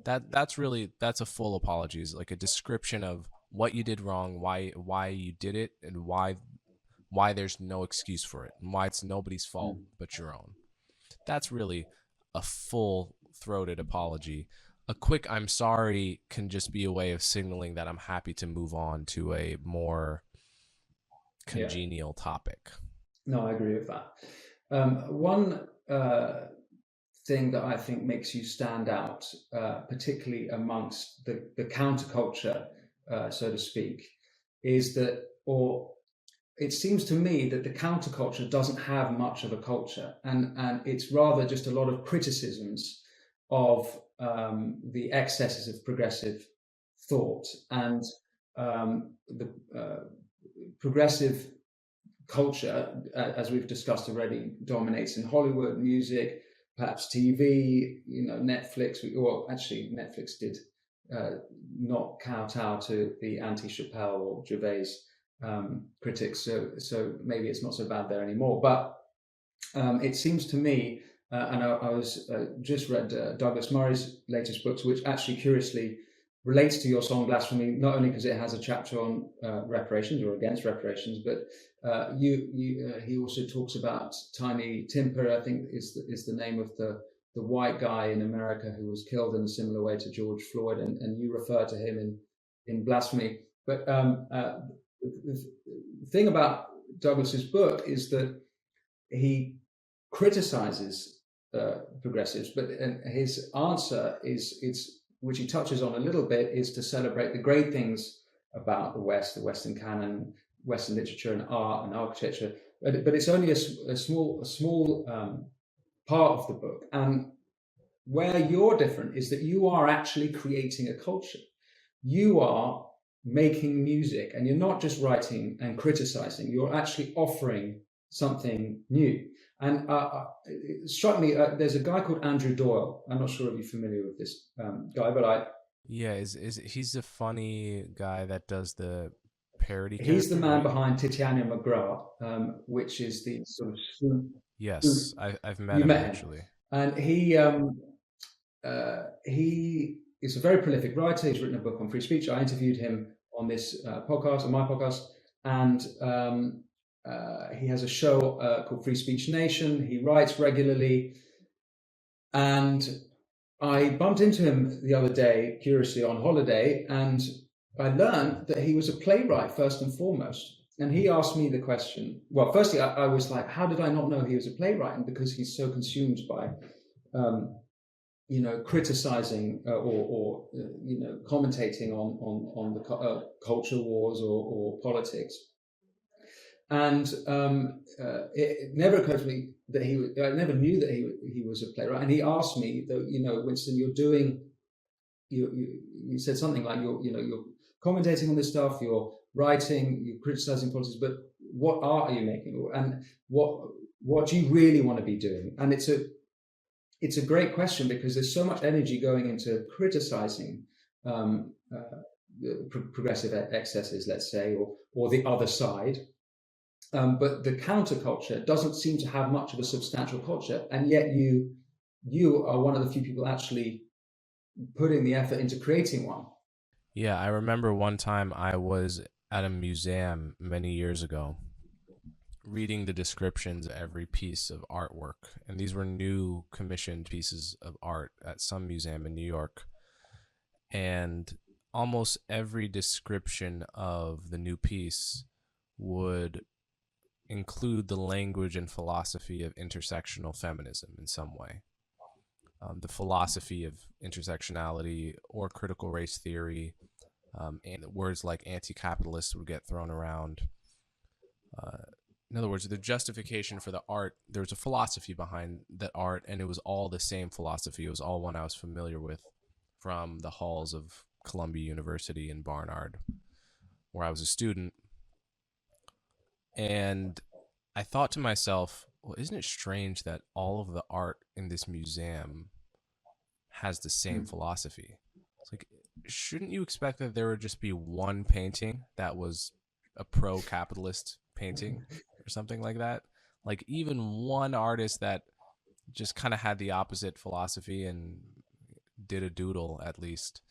That's a full apology. It's like a description of what you did wrong, why you did it, and why there's no excuse for it, and why it's nobody's fault but your own. That's really a full-throated apology. A quick "I'm sorry" can just be a way of signaling that I'm happy to move on to a more congenial topic. No, I agree with that. One thing that I think makes you stand out, particularly amongst the counterculture, so to speak, is that, or it seems to me that the counterculture doesn't have much of a culture, and it's rather just a lot of criticisms of the excesses of progressive thought, and the progressive culture, as we've discussed already, dominates in Hollywood, music, perhaps TV, Netflix. Well, actually, Netflix did not kowtow to the anti-Chappelle or Gervais critics. So maybe it's not so bad there anymore. But it seems to me, and I was just read Douglas Murray's latest books, which actually curiously relates to your song Blasphemy, not only because it has a chapter on reparations or against reparations, but he also talks about Tiny Timper, I think is the name of the white guy in America who was killed in a similar way to George Floyd, and you refer to him in Blasphemy. But the thing about Douglas's book is that he criticizes progressives, but his answer is which he touches on a little bit, is to celebrate the great things about the West, the Western canon, Western literature and art and architecture. But it's only a small part of the book. And where you're different is that you are actually creating a culture. You are making music, and you're not just writing and criticizing. You're actually offering something new. And it struck me, there's a guy called Andrew Doyle. I'm not sure if you're familiar with this guy, but Yeah, is he's the funny guy that does the parody he's the character, man right? behind Titania McGrath, which is the sort of Yes, I've met you him met him, actually. and he is a very prolific writer. He's written a book on free speech. I interviewed him on this podcast, on my podcast, and he has a show called Free Speech Nation. He writes regularly, and I bumped into him the other day, curiously, on holiday, and I learned that he was a playwright first and foremost. And he asked me the question. Well, firstly, I was like, how did I not know he was a playwright? And because he's so consumed by criticizing or commentating on the culture wars or politics. And it never occurred to me that I never knew that he was a playwright. And he asked me, that, Winston, you said something like you're commentating on this stuff, you're writing, you're criticizing politics, but what art are you making, and what do you really want to be doing? And it's a great question, because there's so much energy going into criticizing progressive excesses, let's say, or the other side. But the counterculture doesn't seem to have much of a substantial culture, and yet you are one of the few people actually putting the effort into creating one. Yeah, I remember one time I was at a museum many years ago reading the descriptions of every piece of artwork, and these were new commissioned pieces of art at some museum in New York. And almost every description of the new piece would include the language and philosophy of intersectional feminism in some way. The philosophy of intersectionality or critical race theory, and words like anti-capitalist would get thrown around. In other words, the justification for the art, there was a philosophy behind that art, and it was all the same philosophy. It was all one I was familiar with from the halls of Columbia University in Barnard, where I was a student. And I thought to myself, well, isn't it strange that all of the art in this museum has the same philosophy? It's like, shouldn't you expect that there would just be one painting that was a pro-capitalist painting or something like that? Like, even one artist that just kind of had the opposite philosophy and did a doodle at least.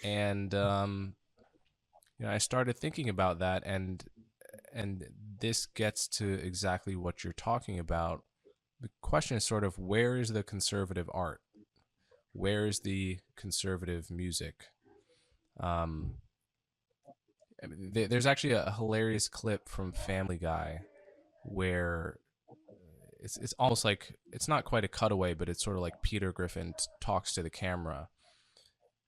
And I started thinking about that, and this gets to exactly what you're talking about. The question is sort of, where is the conservative art? Where is the conservative music? I mean, there's actually a hilarious clip from Family Guy where it's almost like, it's not quite a cutaway, but it's sort of like Peter Griffin talks to the camera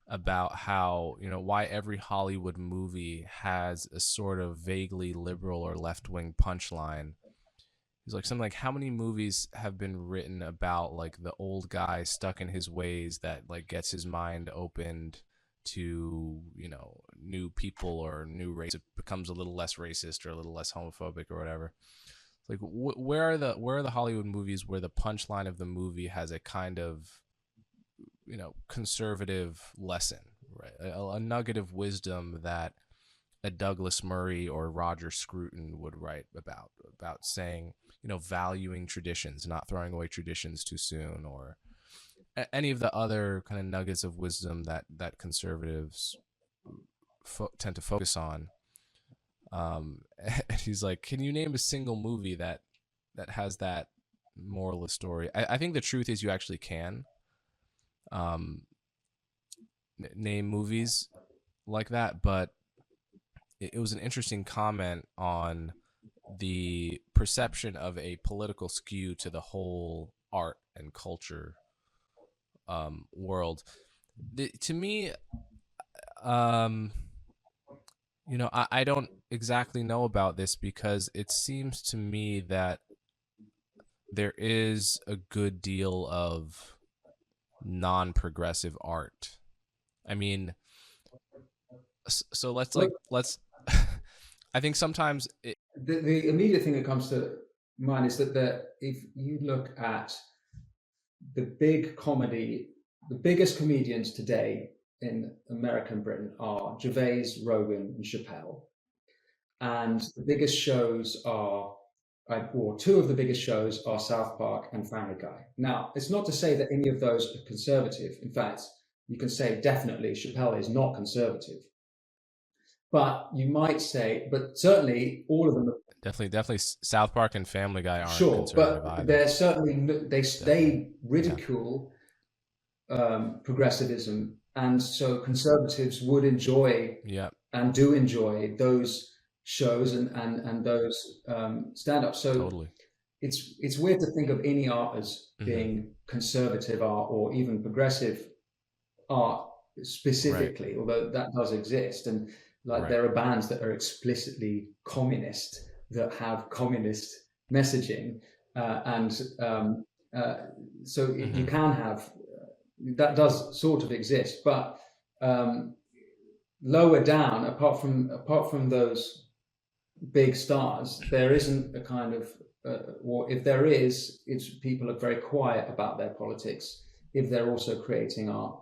about how, why every Hollywood movie has a sort of vaguely liberal or left-wing punchline. He's like, something like, how many movies have been written about like the old guy stuck in his ways that like gets his mind opened to, new people or new race? It becomes a little less racist or a little less homophobic or whatever. Like, where are the Hollywood movies where the punchline of the movie has a kind of, conservative lesson, right. A nugget of wisdom that a Douglas Murray or Roger Scruton would write about saying, valuing traditions, not throwing away traditions too soon, or any of the other kind of nuggets of wisdom that conservatives tend to focus on. And he's like, can you name a single movie that has that moral of story? I think the truth is you actually can name movies like that, but it was an interesting comment on the perception of a political skew to the whole art and culture world. To me, I don't exactly know about this, because it seems to me that there is a good deal of non-progressive art. I mean, so let's I think sometimes the immediate thing that comes to mind is that if you look at the biggest comedians today in America and Britain are Gervais, Rogan, and Chappelle. And the biggest shows are, or two of the biggest shows are South Park and Family Guy. Now, it's not to say that any of those are conservative. In fact, you can say definitely Chappelle is not conservative. But you might say, but certainly all of them are. Definitely South Park and Family Guy aren't Sure, conservative but either. they're certainly, they ridicule progressivism, and so conservatives would enjoy and do enjoy those shows and those stand-ups. So Totally. it's weird to think of any art as being conservative art or even progressive art specifically, although that does exist. And there are bands that are explicitly communist, that have communist messaging, so you can have that, does sort of exist. But lower down, apart from those big stars, there isn't a kind of or if there is, it's people are very quiet about their politics if they're also creating art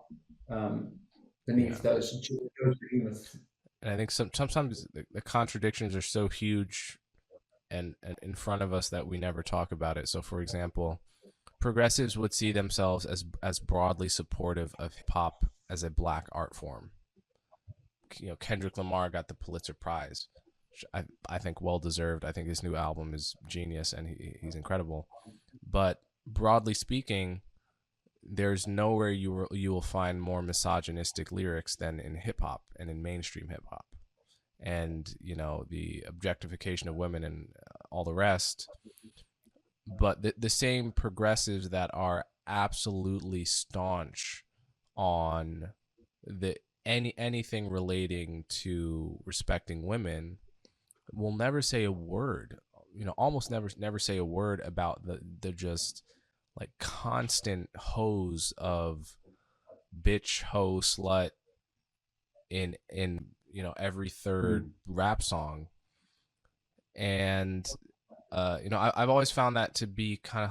beneath those behemoths. And I think sometimes the contradictions are so huge and in front of us that we never talk about it. So, for example, progressives would see themselves as broadly supportive of hip hop as a black art form. Kendrick Lamar got the Pulitzer Prize, which I think well deserved. I think his new album is genius and he's incredible. But broadly speaking, there's nowhere you will find more misogynistic lyrics than in hip hop and in mainstream hip hop, and the objectification of women and all the rest. But the same progressives that are absolutely staunch on anything relating to respecting women will never say a word. Almost never say a word about the just like constant hose of bitch, hoe, slut in every third rap song. And I've always found that to be kind of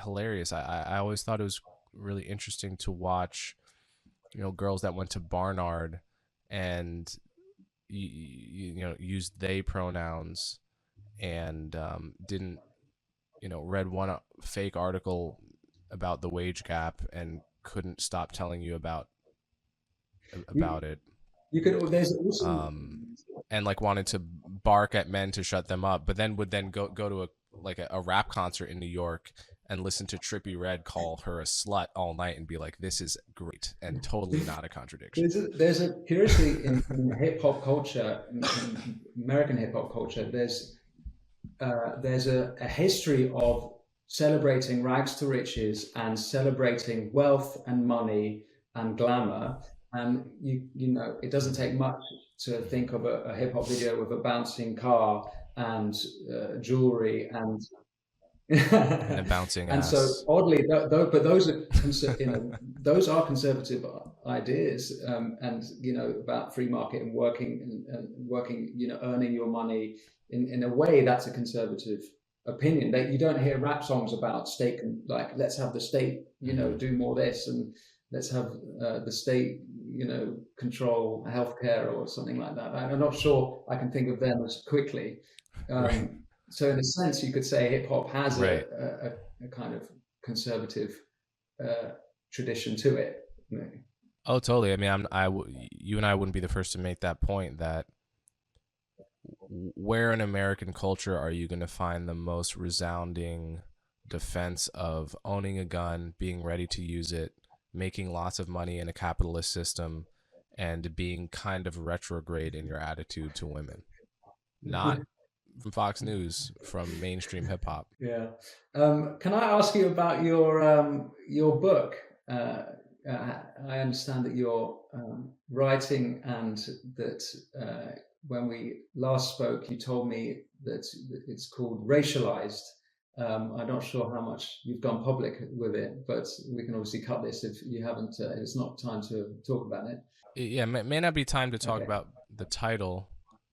hilarious. I always thought it was really interesting to watch girls that went to Barnard and used they pronouns and didn't read one fake article about the wage gap and couldn't stop telling you about it. You could there's also and like wanted to bark at men to shut them up, but then would go to a rap concert in New York and listen to Trippie Redd call her a slut all night and be like, this is great, and totally not a contradiction. There's a curiously in hip hop culture, in American hip hop culture, there's a history of celebrating rags to riches and celebrating wealth and money and glamour. And it doesn't take much to think of a hip hop video with a bouncing car and jewelry and and a bouncing and ass. So oddly, but those are those are conservative ideas, and about free market and working and working, earning your money in a way that's a conservative opinion. That you don't hear rap songs about state, like let's have the state, do more this and let's have the state, control healthcare or something like that. I'm not sure I can think of them as quickly. Right. So in a sense, you could say hip hop has Right. a kind of conservative uh, tradition to it. Oh, totally. I mean, you and I wouldn't be the first to make that point that where in American culture are you going to find the most resounding defense of owning a gun, being ready to use it, making lots of money in a capitalist system, and being kind of retrograde in your attitude to women? Not from Fox News, from mainstream hip hop. Yeah. Can I ask you about your book? I understand that you're writing, and that when we last spoke, you told me that it's called Racialized. I'm not sure how much you've gone public with it, but we can obviously cut this if you haven't. It's not time to talk about it. Yeah, may not be time to talk Okay. about the title.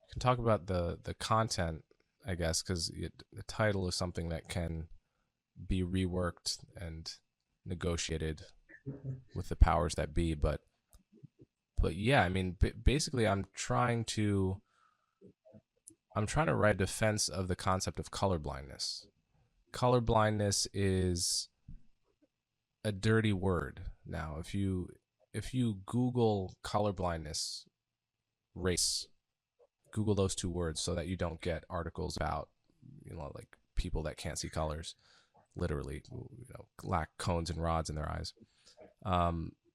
We can talk about the content, I guess, because the title is something that can be reworked and negotiated with the powers that be. But yeah, I mean, basically, I'm trying to write a defense of the concept of colorblindness. Colorblindness is a dirty word now. If you Google colorblindness, race, Google those two words so that you don't get articles about, like people that can't see colors, literally, lack cones and rods in their eyes.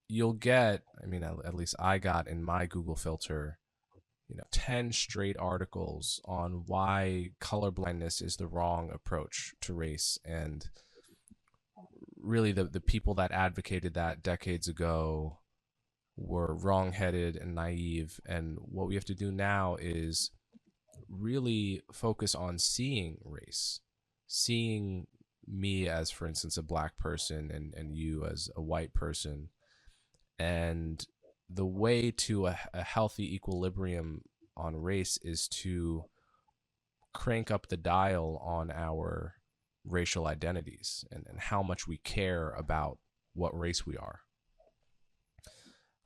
You'll get, I mean, at least I got in my Google filter, 10 straight articles on why colorblindness is the wrong approach to race. And really, the people that advocated that decades ago were wrongheaded and naive. And what we have to do now is really focus on seeing race, seeing me as, for instance, a black person, and you as a white person. And the way to a healthy equilibrium on race is to crank up the dial on our racial identities, and how much we care about what race we are.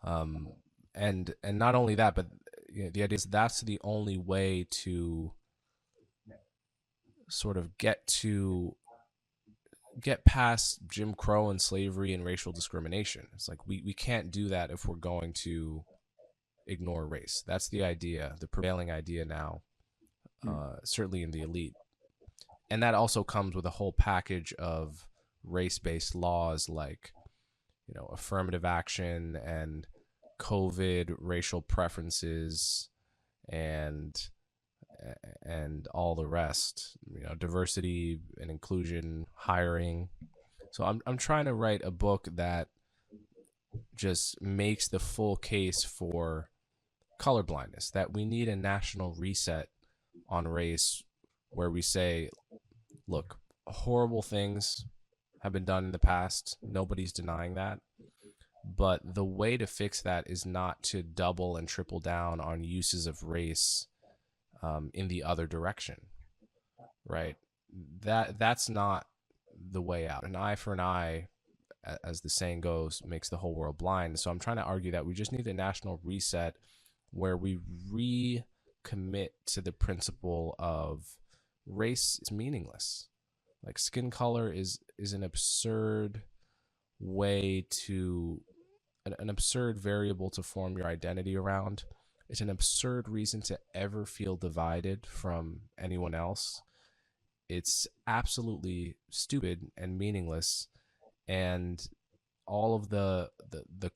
Um, and not only that, but the idea is that's the only way to sort of get past Jim Crow and slavery and racial discrimination. It's like we can't do that if we're going to ignore race. That's the idea, the prevailing idea now, certainly in the elite. And that also comes with a whole package of race-based laws like, affirmative action and COVID racial preferences and all the rest, diversity and inclusion, hiring. So I'm trying to write a book that just makes the full case for colorblindness, that we need a national reset on race where we say, look, horrible things have been done in the past. Nobody's denying that. But the way to fix that is not to double and triple down on uses of race in the other direction, right? That's not the way out. An eye for an eye, as the saying goes, makes the whole world blind. So I'm trying to argue that we just need a national reset where we recommit to the principle of race is meaningless. Like skin color is an absurd way to an absurd variable to form your identity around. It's an absurd reason to ever feel divided from anyone else. It's absolutely stupid and meaningless. And all of the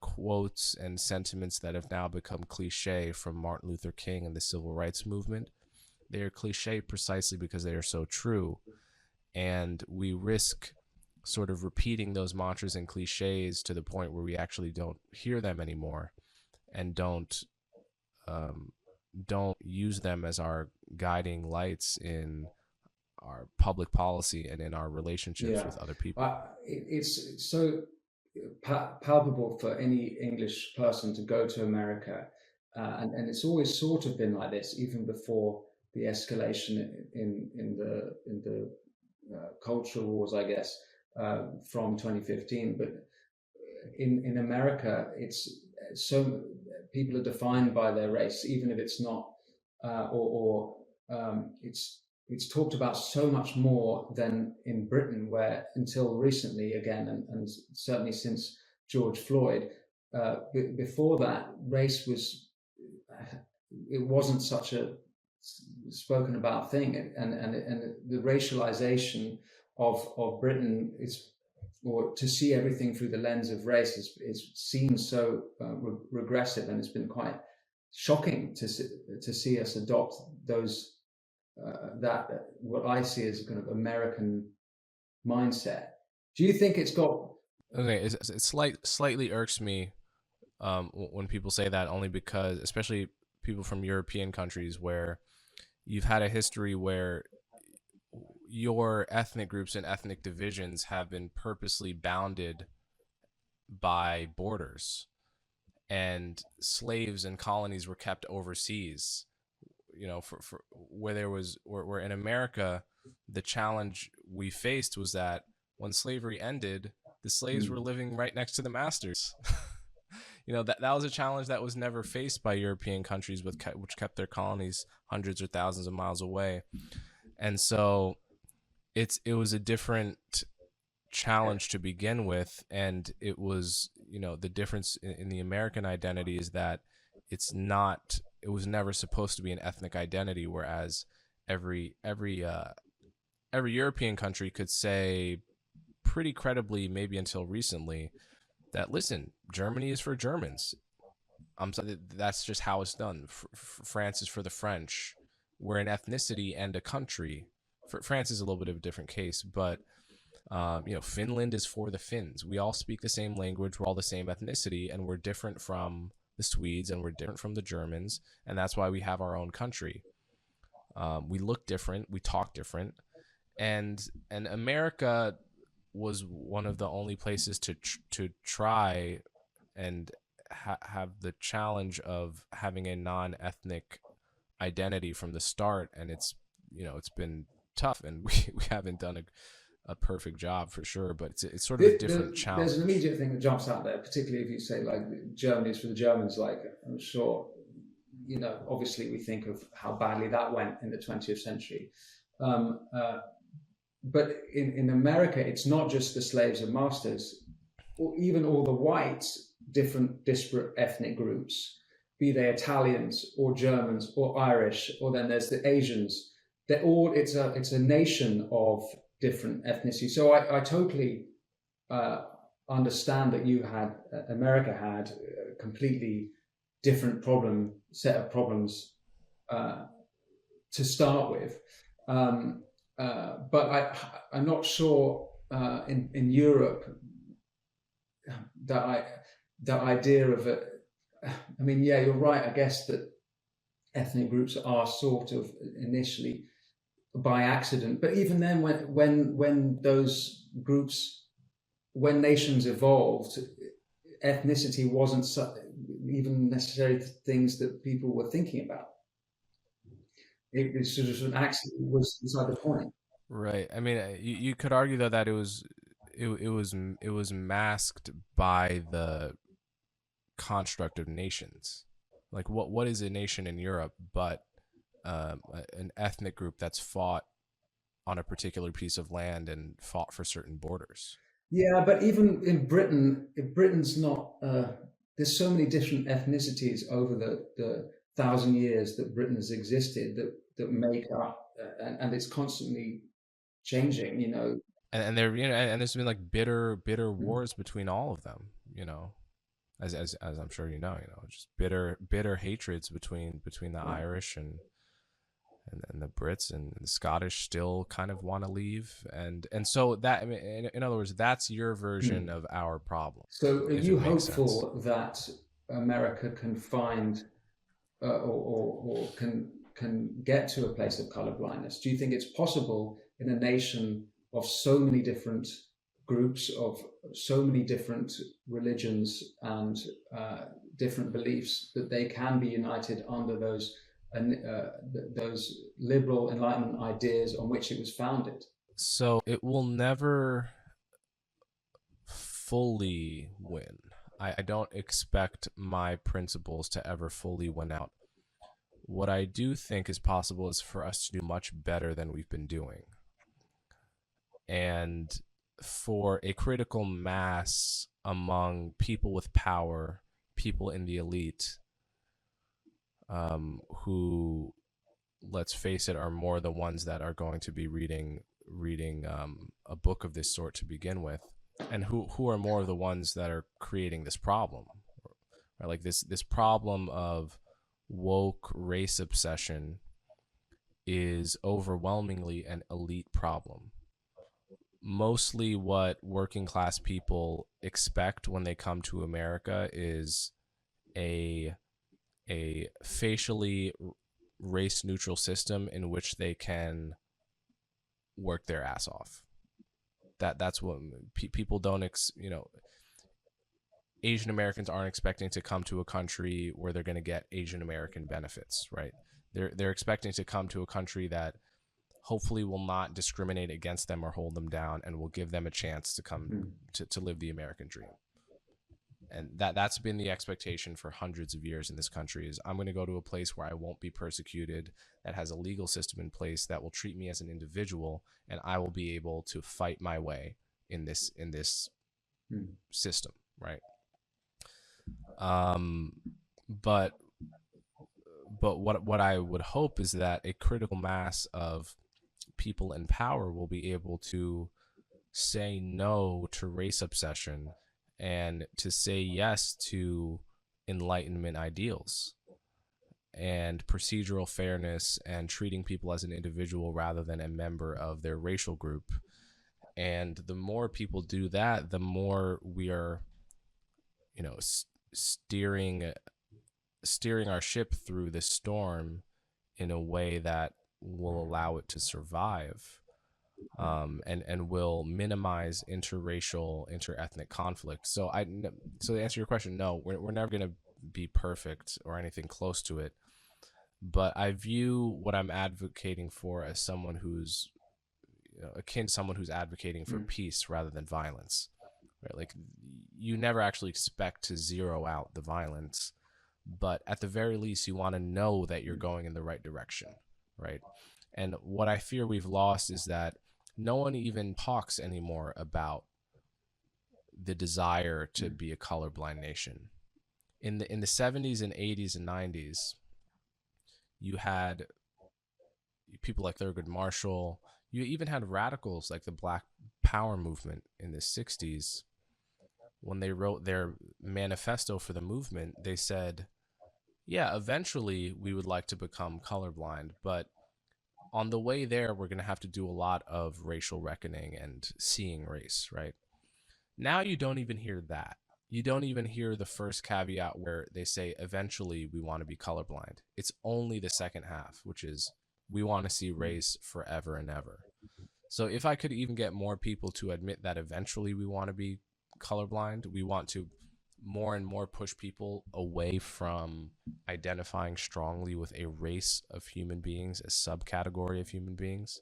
quotes and sentiments that have now become cliche from Martin Luther King and the civil rights movement, they are cliche precisely because they are so true. And we risk sort of repeating those mantras and cliches to the point where we actually don't hear them anymore, and don't use them as our guiding lights in our public policy and in our relationships Yeah, with other people. it's so palpable for any English person to go to America, and it's always sort of been like this, even before the escalation in the cultural wars, I guess, from 2015. But in America, it's so people are defined by their race, even if it's not, or it's talked about so much more than in Britain, where until recently, again, and certainly since George Floyd, before that, race was it wasn't such a spoken about thing, and the racialization of Britain is, or to see everything through the lens of race is seen so regressive, and it's been quite shocking to see us adopt those that what I see as a kind of American mindset. Do you think it's got? Okay, it slightly irks me when people say that, only because, especially people from European countries, where you've had a history where your ethnic groups and ethnic divisions have been purposely bounded by borders, and slaves and colonies were kept overseas. For where there was, where in America, the challenge we faced was that when slavery ended, the slaves were living right next to the masters. That was a challenge that was never faced by European countries, which kept their colonies hundreds or thousands of miles away. And so it was a different challenge to begin with, and it was, the difference in the American identity is that it was never supposed to be an ethnic identity, whereas every European country could say pretty credibly, maybe until recently, that, listen, Germany is for Germans. That's just how it's done. France is for the French. We're an ethnicity and a country. France is a little bit of a different case, but Finland is for the Finns. We all speak the same language. We're all the same ethnicity, and we're different from the Swedes, and we're different from the Germans, and that's why we have our own country. We look different. We talk different, and America was one of the only places to try and have the challenge of having a non-ethnic identity from the start, and it's been tough, and we haven't done a perfect job for sure, but it's sort of a different challenge. There's an immediate thing that jumps out there, particularly if you say like Germany is for the Germans. Like, I'm sure, obviously we think of how badly that went in the 20th century. But in America, it's not just the slaves and masters, or even all the whites, different disparate ethnic groups, be they Italians or Germans or Irish, or then there's the Asians. They're all, it's a nation of different ethnicities. So I totally understand that America had a completely different set of problems to start with. But I'm not sure in Europe that the idea of it. I mean, yeah, you're right. I guess that ethnic groups are sort of initially by accident, but even then, when those groups, when nations evolved, ethnicity wasn't even necessarily things that people were thinking about. It was sort of an accident, was beside the point. Right. I mean, you could argue though that it was masked by the construct of nations. Like, what is a nation in Europe but an ethnic group that's fought on a particular piece of land and fought for certain borders? Yeah, but even in Britain, Britain's not. There's so many different ethnicities over the 1,000 years that Britain has existed that make up, and it's constantly changing. And there, and there's been like bitter wars between all of them. As I'm sure just bitter hatreds between the Irish and the Brits, and the Scottish still kind of want to leave, and so that, I mean, in other words, that's your version of our problem. So, are you hopeful that America can find or can get to a place of colorblindness? Do you think it's possible in a nation of so many different groups, of so many different religions and different beliefs, that they can be united under those liberal Enlightenment ideas on which it was founded? So it will never fully win. I don't expect my principles to ever fully win out. What I do think is possible is for us to do much better than we've been doing. And for a critical mass among people with power, people in the elite, who, let's face it, are more the ones that are going to be reading a book of this sort to begin with, and who are more of the ones that are creating this problem, right? Like this problem of woke race obsession is overwhelmingly an elite problem. Mostly what working class people expect when they come to America is a facially race neutral system in which they can work their ass off. That's what people don't Asian Americans aren't expecting to come to a country where they're going to get Asian American benefits, right? They're expecting to come to a country that hopefully will not discriminate against them or hold them down, and will give them a chance to come to live the American dream. And that's been the expectation for hundreds of years in this country, is I'm going to go to a place where I won't be persecuted, that has a legal system in place that will treat me as an individual, and I will be able to fight my way in this system, right? But what I would hope is that a critical mass of people in power will be able to say no to race obsession and to say yes to Enlightenment ideals and procedural fairness and treating people as an individual rather than a member of their racial group. And the more people do that, the more we are, steering our ship through this storm in a way that will allow it to survive, and will minimize interracial, interethnic conflict. So to answer your question, no, we're never going to be perfect or anything close to it. But I view what I'm advocating for as someone who's akin to someone who's advocating for peace rather than violence. Right? Like, you never actually expect to zero out the violence, but at the very least, you want to know that you're going in the right direction, right? And what I fear we've lost is that no one even talks anymore about the desire to be a colorblind nation. In the 70s and 80s and 90s, you had people like Thurgood Marshall. You even had radicals like the Black Power movement in the 60s. When they wrote their manifesto for the movement, they said, yeah, eventually we would like to become colorblind, but on the way there, we're going to have to do a lot of racial reckoning and seeing race, right? Now you don't even hear that. You don't even hear the first caveat where they say, eventually we want to be colorblind. It's only the second half, which is, we want to see race forever and ever. So if I could even get more people to admit that eventually we want to be colorblind, we want to more and more push people away from identifying strongly with a race of human beings, a subcategory of human beings,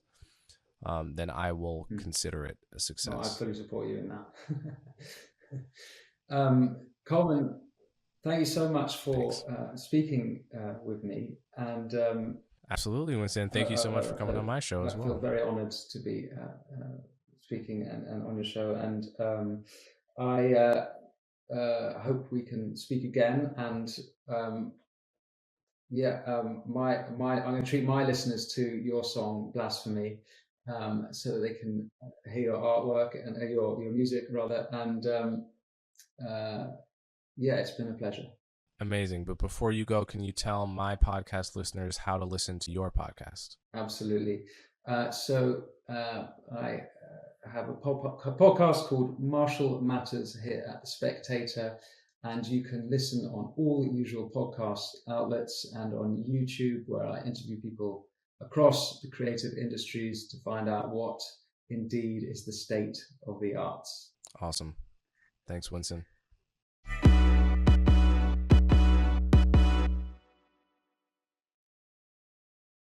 then I will consider it a success. Well, I fully support you in that. Coleman, thank you so much for speaking with me. And absolutely, Winston. Thank you so much for coming on my show as well. I feel very honored to be speaking and on your show. And I hope we can speak again. And I'm going to treat my listeners to your song "Blasphemy," so that they can hear your artwork and your music rather. And it's been a pleasure. Amazing. But before you go, can you tell my podcast listeners how to listen to your podcast? Absolutely. So I have a podcast called Martial Matters here at The Spectator, and you can listen on all the usual podcast outlets and on YouTube, where I interview people across the creative industries to find out what indeed is the state of the arts. Awesome. Thanks, Winston.